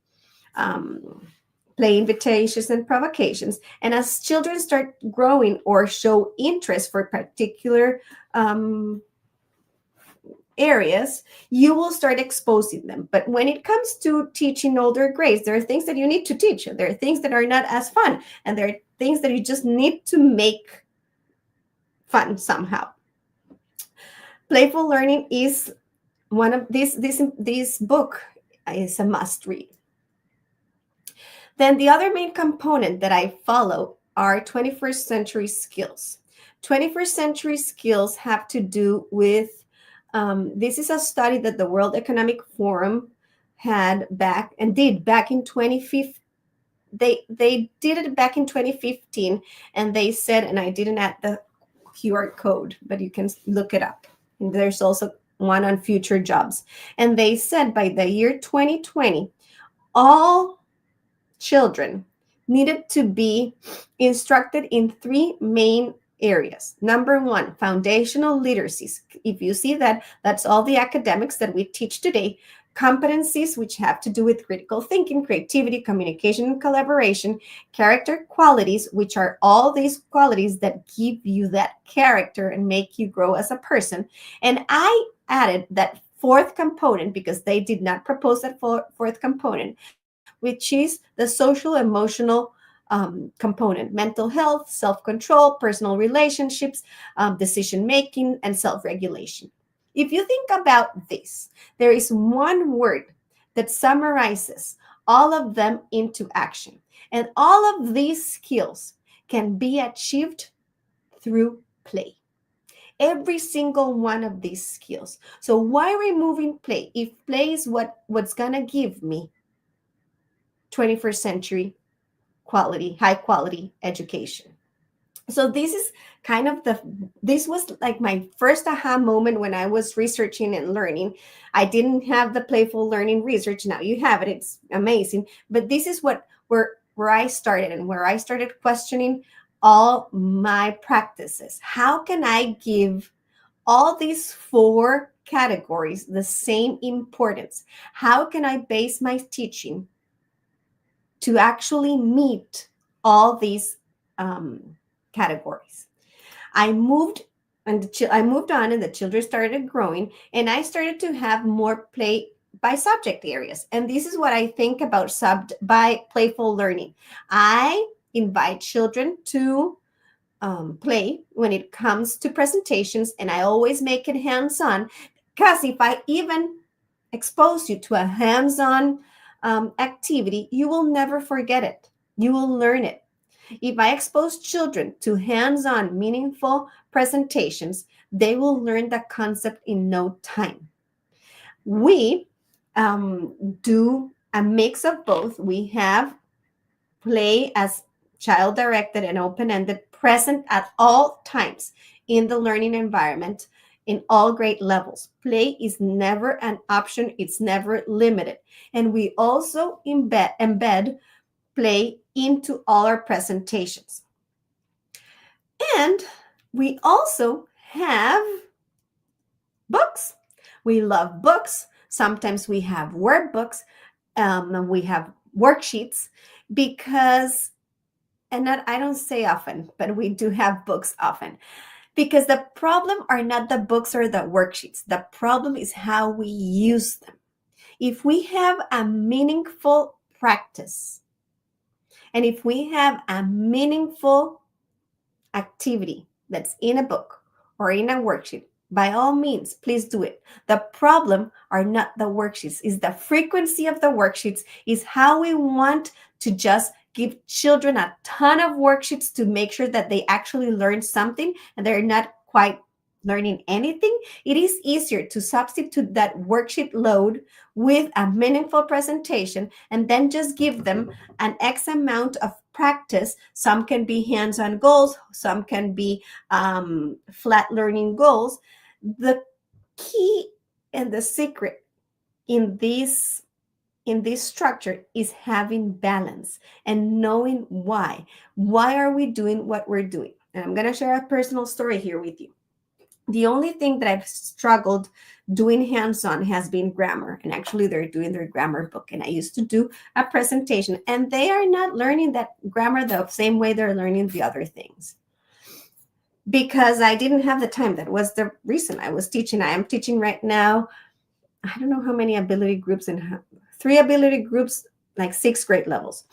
Play invitations and provocations. And as children start growing or show interest for particular areas, you will start exposing them. But when it comes to teaching older grades, there are things that you need to teach. There are things that are not as fun, and there are things that you just need to make fun somehow. Playful learning is one of this book is a must read. Then the other main component that I follow are 21st century skills. 21st century skills have to do with, this is a study that the World Economic Forum had back in 2015. They did it back in 2015, and they said, and I didn't add the QR code, but you can look it up. And there's also one on future jobs. And they said by the year 2020, all children needed to be instructed in three main areas. Number one, foundational literacies. If you see that, that's all the academics that we teach today. Competencies, which have to do with critical thinking, creativity, communication, and collaboration. Character qualities, which are all these qualities that give you that character and make you grow as a person. And I added that fourth component because they did not propose that fourth component, which is the social emotional component: mental health, self-control, personal relationships, decision making, and self-regulation. If you think about this, there is one word that summarizes all of them into action. And all of these skills can be achieved through play. Every single one of these skills. So why removing play? If play is what's gonna give me 21st century high quality education. So this is kind of this was like my first aha moment when I was researching and learning. I didn't have the playful learning research. Now you have it. It's amazing. But this is where I started, and where I started questioning all my practices. How can I give all these four categories the same importance? How can I base my teaching to actually meet all these categories? I moved I moved on, and the children started growing, and I started to have more play by subject areas. And this is what I think about by playful learning. I invite children to play when it comes to presentations, and I always make it hands-on, because if I even expose you to a hands-on activity, you will never forget it. You will learn it. If I expose children to hands-on meaningful presentations, they will learn the concept in no time. We do a mix of both. We have play as child-directed and open-ended, present at all times in the learning environment in all grade levels. Play is never an option. It's never limited. And we also embed play into all our presentations. And we also have books. We love books. Sometimes we have workbooks, and we have worksheets, because, and not, I don't say often, but we do have books often, because the problem are not the books or the worksheets. The problem is how we use them. If we have a meaningful practice, and if we have a meaningful activity that's in a book or in a worksheet, by all means, please do it. The problem are not the worksheets, is the frequency of the worksheets, is how we want to just give children a ton of worksheets to make sure that they actually learn something, and they're not quite learning anything. It is easier to substitute that worksheet load with a meaningful presentation, and then just give them an X amount of practice. Some can be hands-on goals, some can be flat learning goals. The key and the secret in this structure is having balance and knowing why. Why are we doing what we're doing? And I'm going to share a personal story here with you. The only thing that I've struggled doing hands-on has been grammar. And actually, they're doing their grammar book. And I used to do a presentation, and they are not learning that grammar the same way they're learning the other things, because I didn't have the time. That was the reason I was teaching. I am teaching right now, I don't know how many ability groups, and 3 ability groups, like 6 grade levels.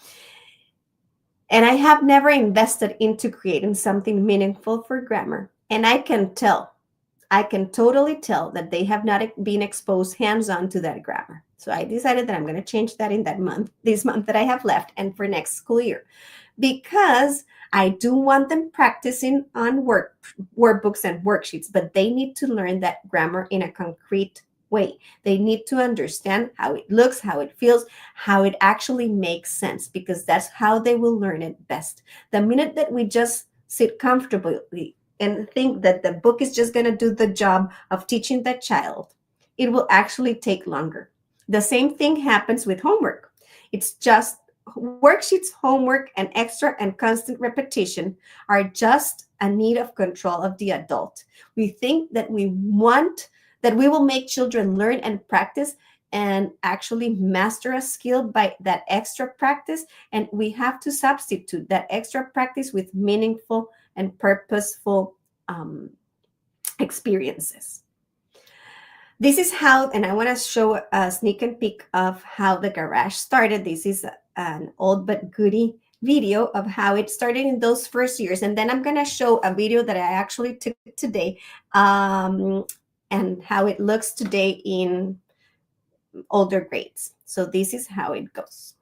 And I have never invested into creating something meaningful for grammar. And I can totally tell that they have not been exposed hands-on to that grammar. So I decided that I'm going to change that in this month that I have left, and for next school year, because I do want them practicing on workbooks and worksheets, but they need to learn that grammar in a concrete way. They need to understand how it looks, how it feels, how it actually makes sense, because that's how they will learn it best. The minute that we just sit comfortably and think that the book is just going to do the job of teaching that child, it will actually take longer. The same thing happens with homework. It's just worksheets, homework, and extra and constant repetition are just a need of control of the adult. We think that we will make children learn and practice and actually master a skill by that extra practice. And we have to substitute that extra practice with meaningful and purposeful experiences. This is how, and I want to show a sneak and peek of how the garage started. This is an old but goodie video of how it started in those first years. And then I'm going to show a video that I actually took today and how it looks today in older grades. So this is how it goes.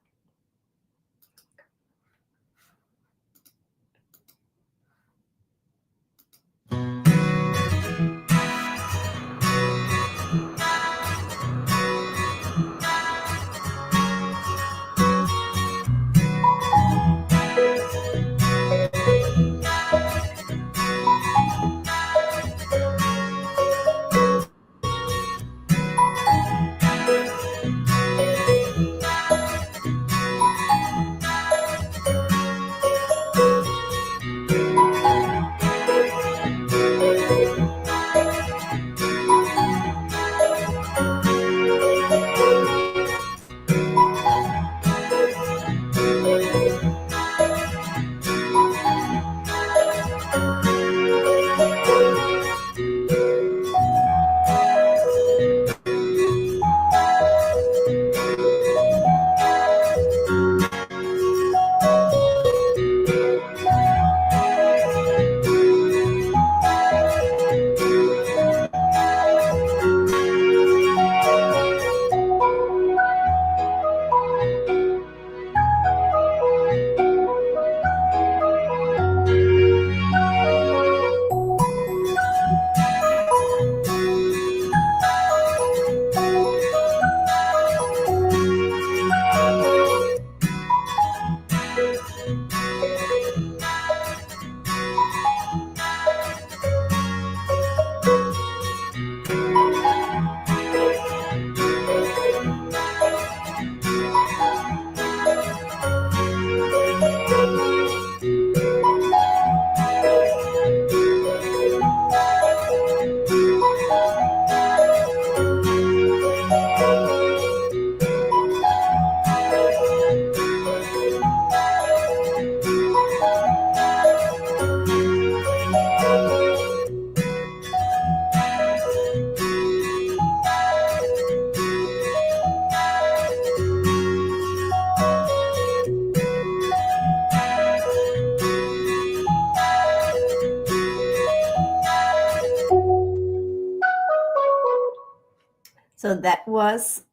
So that was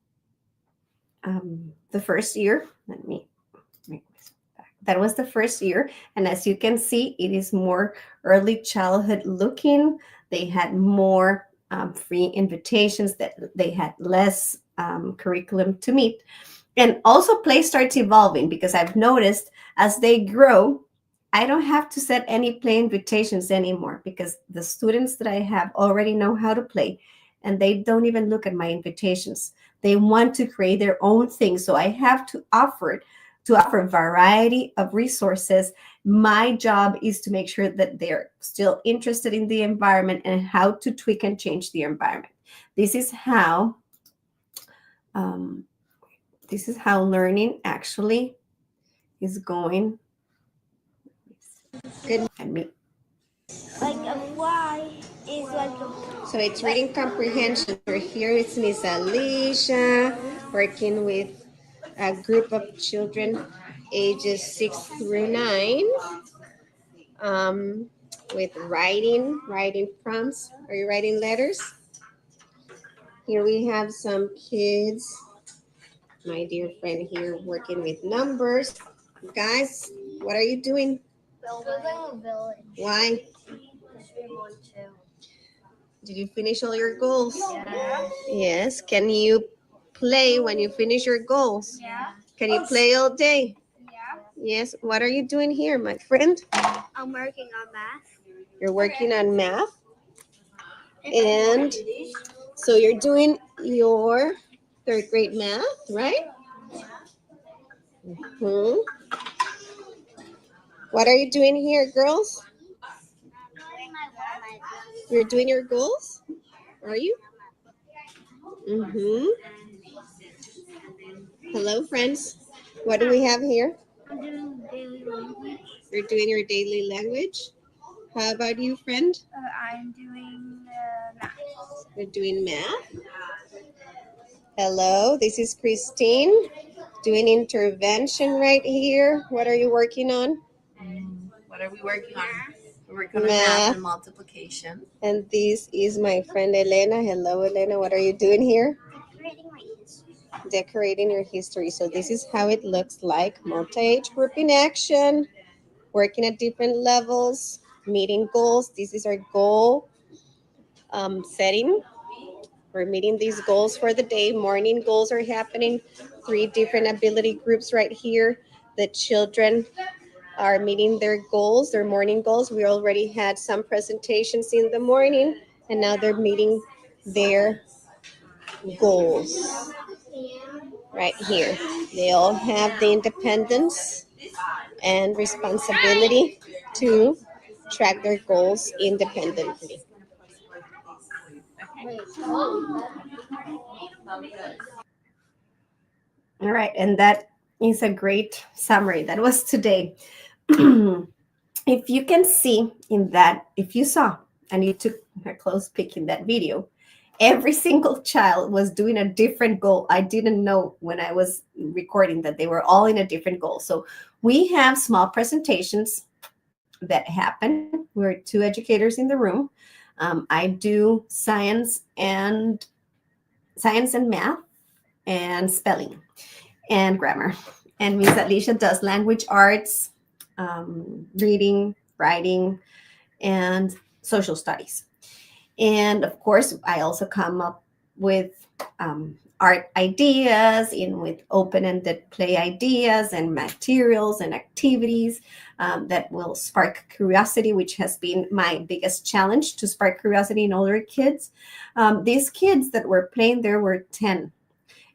the first year. Let me make this back. That was the first year. And as you can see, it is more early childhood looking. They had more free invitations, that they had less curriculum to meet. And also play starts evolving, because I've noticed as they grow, I don't have to set any play invitations anymore, because the students that I have already know how to play, and they don't even look at my invitations. They want to create their own thing. So I have to offer a variety of resources. My job is to make sure that they're still interested in the environment and how to tweak and change the environment. This is how um, learning actually is going. Good. Like a fly is like a. So it's reading comprehension. For here it's Miss Alicia working with a group of children ages 6 through 9, with writing prompts. Are you writing letters? Here we have some kids, my dear friend here, working with numbers. Guys, what are you doing? Building a village. Why? Because we want to. Did you finish all your goals? Yeah. Yes. Can you play when you finish your goals? Yeah. Can you play all day? Yeah. Yes. What are you doing here, my friend? I'm working on math. You're working on math? And so you're doing your third grade math, right? Hmm. What are you doing here, girls? You're doing your goals? Are you? Mm-hmm. Hello, friends. What do we have here? I'm doing daily language. You're doing your daily language. How about you, friend? I'm doing math. You're doing math. Hello, this is Christine doing intervention right here. What are you working on? What are we working on? Work on math and multiplication. And this is my friend Elena. Hello, Elena. What are you doing here? Decorating my history. Decorating your history. So this is how it looks like. Multi-age group in action, working at different levels, meeting goals. This is our goal setting. We're meeting these goals for the day. Morning goals are happening. 3 different ability groups right here. The children are meeting their goals, their morning goals. We already had some presentations in the morning, and now they're meeting their goals right here. They all have the independence and responsibility to track their goals independently. Wait, oh, All right, and that is a great summary. That was today. If you can see in that, if you saw and you took a close peek in that video, every single child was doing a different goal. I didn't know when I was recording that they were all in a different goal. So we have small presentations that happen. We're 2 educators in the room. I do science and math and spelling and grammar. And Miss Alicia does language arts, reading, writing, and social studies. And of course, I also come up with art ideas, in with open-ended play ideas and materials and activities that will spark curiosity, which has been my biggest challenge, to spark curiosity in older kids. These kids that were playing there were 10.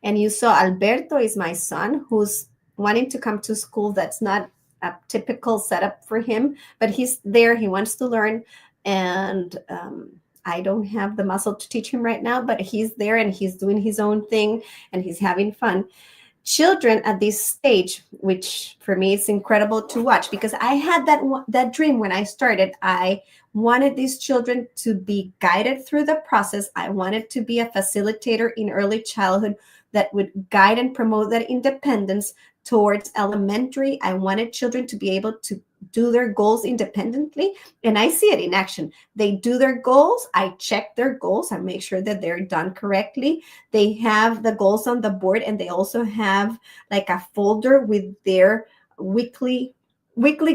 And you saw Alberto is my son, who's wanting to come to school. That's not a typical setup for him, but he's there. He wants to learn. And I don't have the muscle to teach him right now, but he's there and he's doing his own thing and he's having fun. Children at this stage, which for me is incredible to watch, because I had that dream when I started. I wanted these children to be guided through the process. I wanted to be a facilitator in early childhood that would guide and promote that independence towards elementary. I wanted children to be able to do their goals independently, and I see it in action. They do their goals. I check their goals. I make sure that they're done correctly. They have the goals on the board, and they also have like a folder with their weekly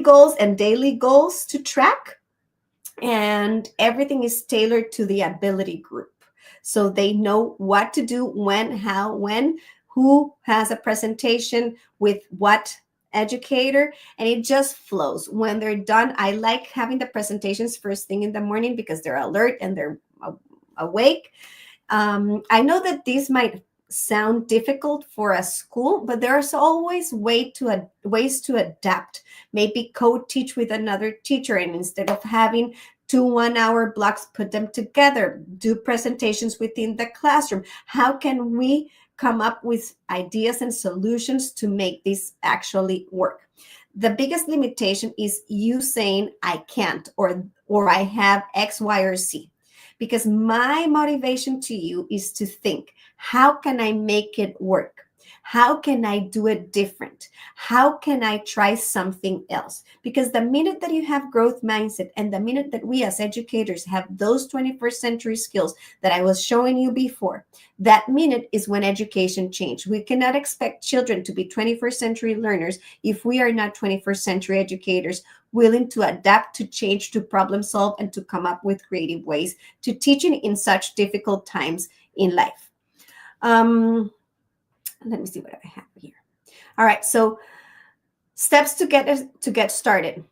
goals and daily goals to track, and everything is tailored to the ability group. So they know what to do, when, how, when, who has a presentation with what educator, and it just flows. When they're done, I like having the presentations first thing in the morning because they're alert and they're awake. I know that these might sound difficult for a school, but there's always ways to adapt. Maybe co-teach with another teacher, and instead of having 2 1-hour blocks, put them together, do presentations within the classroom. How can we come up with ideas and solutions to make this actually work? The biggest limitation is you saying I can't, or I have X, Y, or Z. Because my motivation to you is to think, how can I make it work? How can I do it different? How can I try something else? Because the minute that you have growth mindset, and the minute that we as educators have those 21st century skills that I was showing you before, that minute is when education changed. We cannot expect children to be 21st century learners if we are not 21st century educators, willing to adapt, to change, to problem solve, and to come up with creative ways to teaching in such difficult times in life. Let me see what I have here. All right, so steps to get started.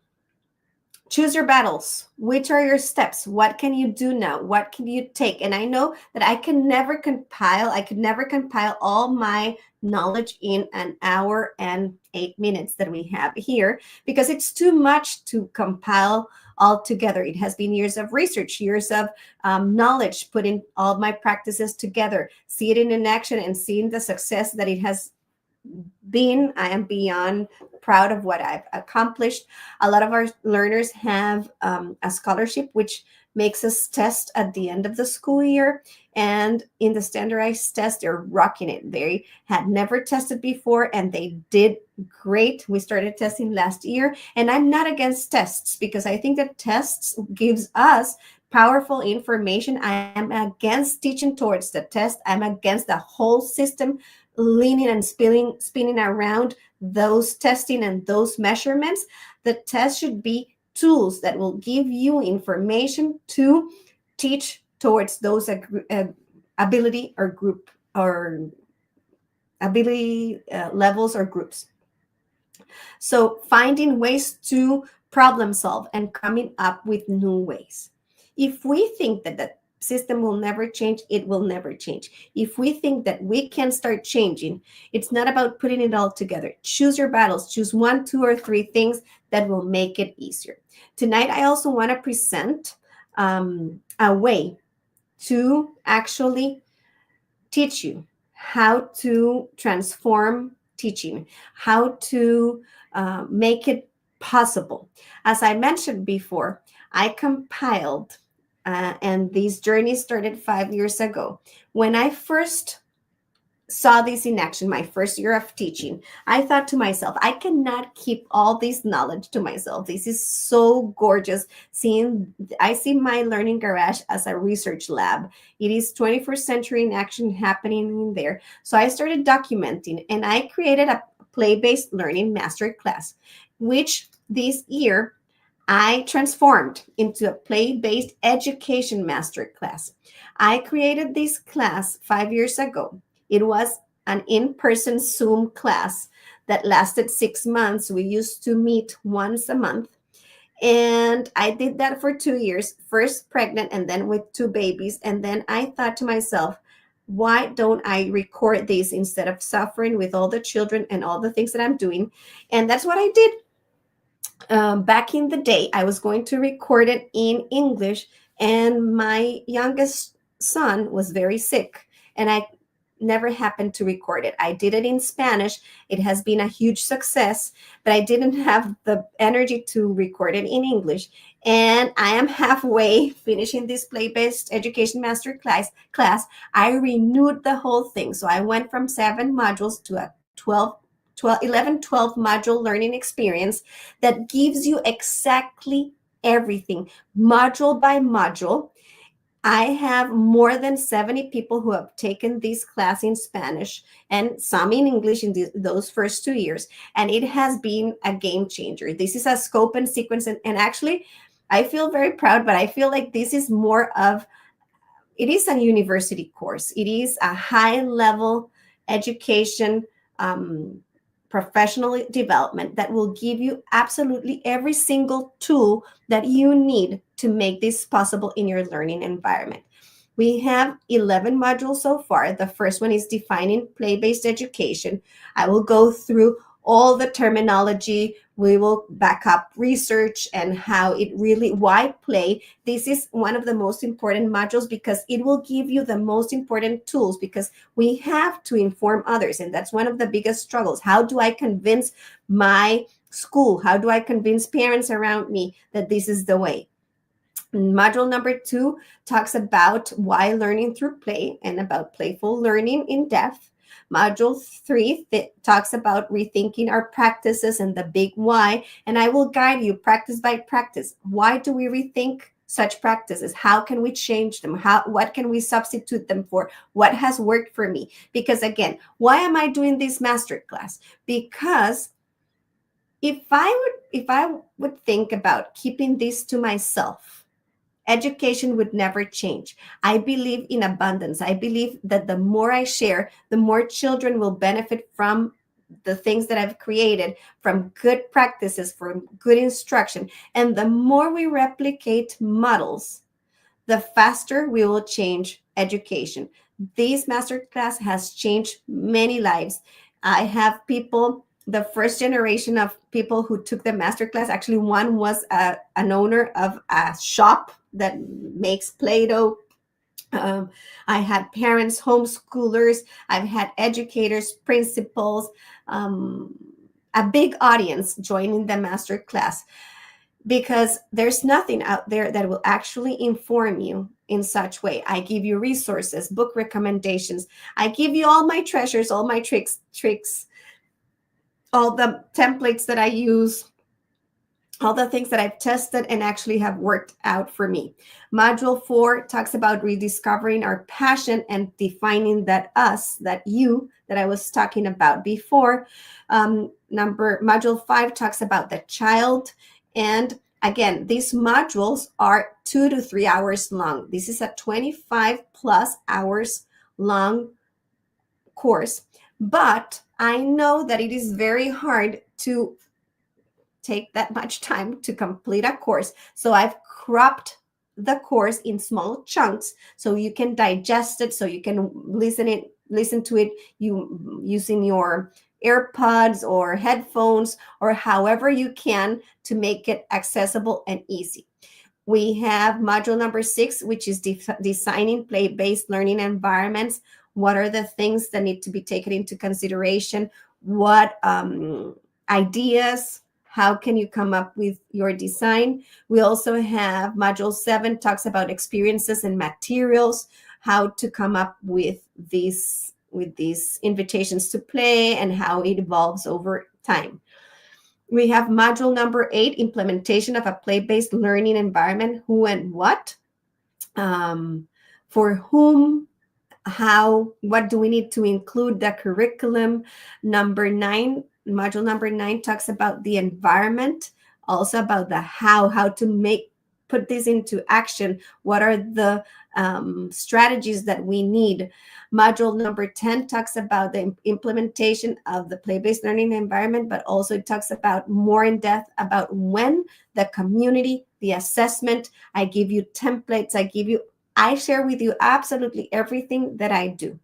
Choose your battles. Which are your steps? What can you do now? What can you take? And I know that I could never compile all my knowledge in an hour and 8 minutes that we have here, because it's too much to compile all together. It has been years of research, years of knowledge, putting all my practices together, see it in action, and seeing the success that it has been. I am beyond proud of what I've accomplished. A lot of our learners have a scholarship, which makes us test at the end of the school year. And in the standardized test, they're rocking it. They had never tested before and they did great. We started testing last year, and I'm not against tests because I think that tests gives us powerful information. I am against teaching towards the test. I'm against the whole system leaning and spinning around those testing and those measurements. The test should be tools that will give you information to teach towards those ability or group or ability levels or groups. So finding ways to problem solve and coming up with new ways. If we think that the system will never change, it will never change. If we think that we can start changing, it's not about putting it all together. Choose your battles. Choose one, two, or three things that will make it easier. Tonight, I also want to present a way to actually teach you how to transform teaching, how to make it possible. As I mentioned before, I compiled, and these journeys started 5 years ago. When I first saw this in action, my first year of teaching, I thought to myself, I cannot keep all this knowledge to myself. This is so gorgeous. I see my learning garage as a research lab. It is 21st century in action happening in there. So I started documenting, and I created a play-based learning master class, which this year I transformed into a play-based education master class. I created this class 5 years ago. It was an in-person Zoom class that lasted 6 months. We used to meet once a month. And I did that for 2 years, first pregnant and then with two babies. And then I thought to myself, why don't I record this instead of suffering with all the children and all the things that I'm doing? And that's what I did. Back in the day, I was going to record it in English, and my youngest son was very sick, and I never happened to record it. I did it in Spanish. It has been a huge success, but I didn't have the energy to record it in English. And I am halfway finishing this play-based education master class. I renewed the whole thing. So I went from 7 modules to a 12 module learning experience that gives you exactly everything, module by module. I have more than 70 people who have taken this class in Spanish and some in English in those first 2 years. And it has been a game changer. This is a scope and sequence. And actually, I feel very proud, but I feel like this is more of, it is a university course. It is a high level education, professional development that will give you absolutely every single tool that you need to make this possible in your learning environment. We have 11 modules so far. The first one is defining play-based education. I will go through all the terminology. We will back up research and how it really, why play. This is one of the most important modules because it will give you the most important tools, because we have to inform others. And that's one of the biggest struggles. How do I convince my school? How do I convince parents around me that this is the way? Module number 2 talks about why learning through play and about playful learning in depth. Module 3 talks about rethinking our practices and the big why. And I will guide you practice by practice. Why do we rethink such practices? How can we change them? What can we substitute them for? What has worked for me? Because again, why am I doing this masterclass? Because if I would think about keeping this to myself, education would never change. I believe in abundance. I believe that the more I share, the more children will benefit from the things that I've created, from good practices, from good instruction. And the more we replicate models, the faster we will change education. This masterclass has changed many lives. I have people, the first generation of people who took the masterclass, actually one was an owner of a shop that makes Play-Doh. I had parents, homeschoolers, I've had educators, principals, a big audience joining the masterclass. because there's nothing out there that will actually inform you in such way. I give you resources, book recommendations. I give you all my treasures, all my tricks, all the templates that I use, all the things that I've tested and actually have worked out for me. Module 4 talks about rediscovering our passion and defining that us, that you, that I was talking about before. Module 5 talks about the child. And again, these modules are 2 to 3 hours long. This is a 25 plus hours long course. But I know that it is very hard to take that much time to complete a course. So I've cropped the course in small chunks so you can digest it, so you can listen to it you using your AirPods or headphones or however you can to make it accessible and easy. We have module number 6, which is designing play-based learning environments. What are the things that need to be taken into consideration? What ideas? How can you come up with your design? We also have module 7 talks about experiences and materials, how to come up with these invitations to play and how it evolves over time. We have module number 8, implementation of a play-based learning environment, who and what, for whom, how, what do we need to include the curriculum. Module number 9 talks about the environment, also about the how to put this into action. What are the strategies that we need? Module number 10 talks about the implementation of the play-based learning environment, but also it talks about more in depth about when, the community, the assessment. I give you templates. I share with you absolutely everything that I do.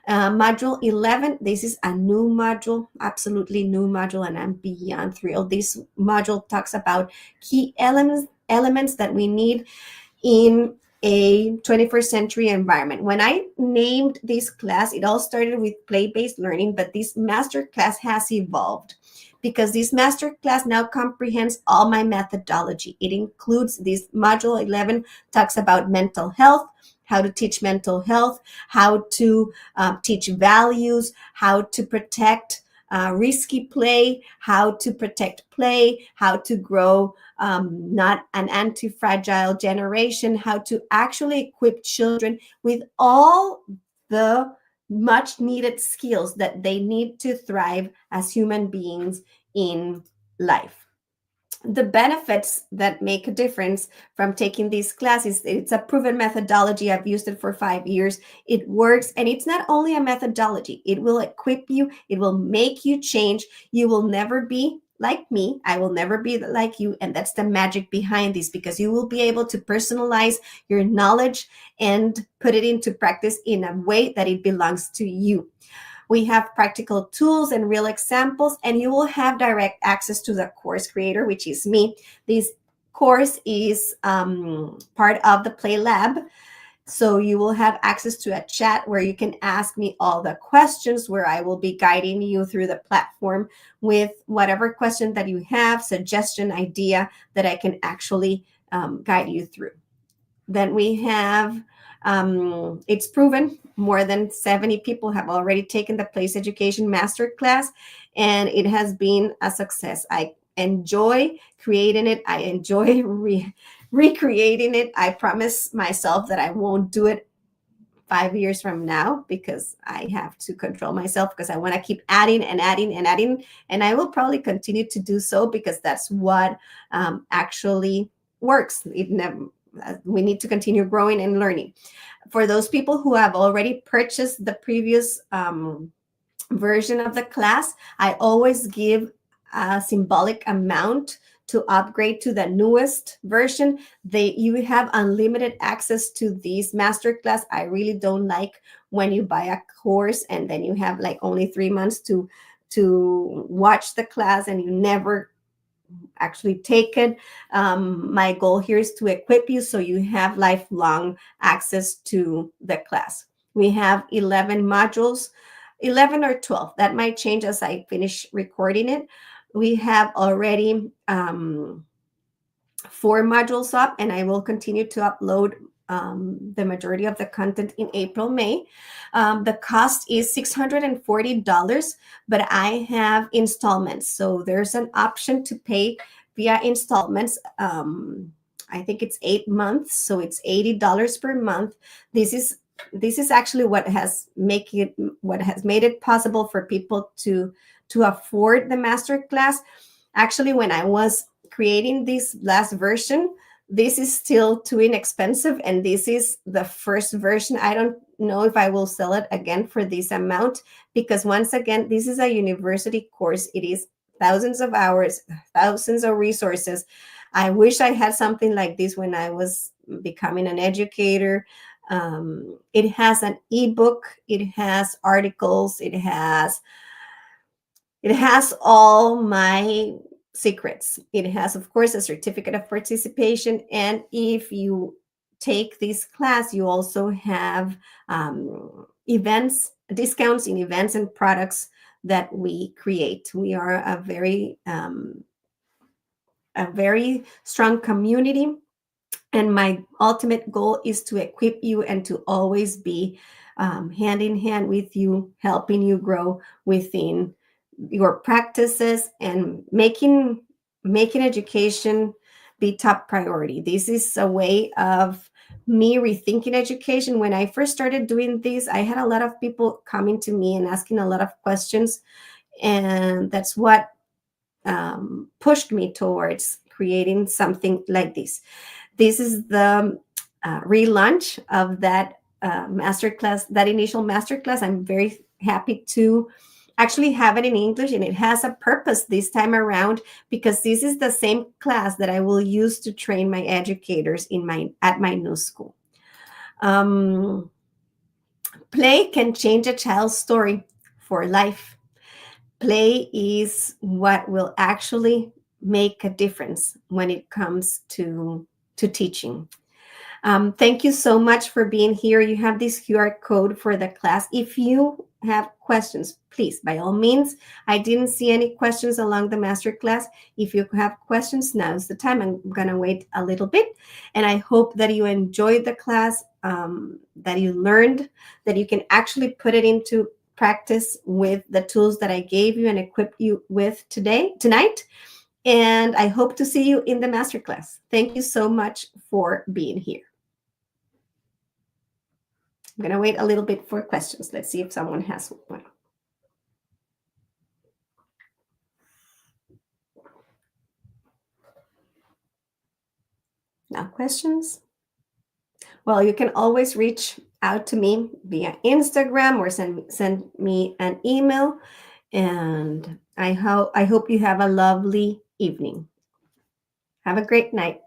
Module 11, this is a new module, absolutely new module, and I'm beyond thrilled. This module talks about key elements that we need in a 21st century environment. When I named this class, it all started with play-based learning, but this master class has evolved because this master class now comprehends all my methodology. It includes this module 11, talks about mental health, how to teach mental health, how to teach values, how to protect risky play, how to protect play, how to grow not an anti-fragile generation, how to actually equip children with all the much needed skills that they need to thrive as human beings in life. The benefits that make a difference from taking these classes, it's a proven methodology. I've used it for 5 years. It works, and it's not only a methodology. It will equip you. It will make you change. You will never be like me. I will never be like you, and that's the magic behind this, because you will be able to personalize your knowledge and put it into practice in a way that it belongs to you. We have practical tools and real examples, and you will have direct access to the course creator, which is me. This course is part of the Play Lab. So you will have access to a chat where you can ask me all the questions, where I will be guiding you through the platform with whatever question that you have, suggestion, idea that I can actually guide you through. Then we have, it's proven, more than 70 people have already taken the Place Education Masterclass, and it has been a success. I enjoy creating it. I enjoy recreating it. I promise myself that I won't do it 5 years from now, because I have to control myself, because I want to keep adding and adding and adding. And I will probably continue to do so, because that's what actually works. We need to continue growing and learning. For those people who have already purchased the previous version of the class, I always give a symbolic amount to upgrade to the newest version. You have unlimited access to these masterclass. I really don't like when you buy a course and then you have like only 3 months to watch the class and you never actually take it. My goal here is to equip you so you have lifelong access to the class. We have 11 modules, 11 or 12. That might change as I finish recording it. We have already 4 modules up, and I will continue to upload the majority of the content in April, May. The cost is $640, but I have installments. So there's an option to pay via installments. I think it's 8 months, so it's $80 per month. This is this is actually what has made it possible for people to afford the master class. Actually, when I was creating this last version, this is still too inexpensive, and this is the first version. I don't know if I will sell it again for this amount, because once again, this is a university course. It is thousands of hours, thousands of resources. I wish I had something like this when I was becoming an educator. It has an ebook, it has articles, it has all my secrets. It has, of course, a certificate of participation. And if you take this class, you also have events, discounts in events and products that we create. We are a very strong community, and my ultimate goal is to equip you and to always be hand in hand with you, helping you grow within your practices and making education be top priority. This is a way of me rethinking education. When I first started doing this, I had a lot of people coming to me and asking a lot of questions, and that's what pushed me towards creating something like this. This is the relaunch of that masterclass, that initial masterclass. I'm very happy to actually have it in English, and it has a purpose this time around, because this is the same class that I will use to train my educators at my new school. Um, Play can change a child's story for life. Play is what will actually make a difference when it comes to teaching. Thank you so much for being here. You have this QR code for the class. If you have questions, please, by all means. I didn't see any questions along the master class. If you have questions, now's the time. I'm going to wait a little bit. And I hope that you enjoyed the class, that you learned, that you can actually put it into practice with the tools that I gave you and equipped you with tonight. And I hope to see you in the masterclass. Thank you so much for being here. I'm going to wait a little bit for questions. Let's see if someone has one. No questions? Well, you can always reach out to me via Instagram or send me an email. And I hope you have a lovely evening. Have a great night.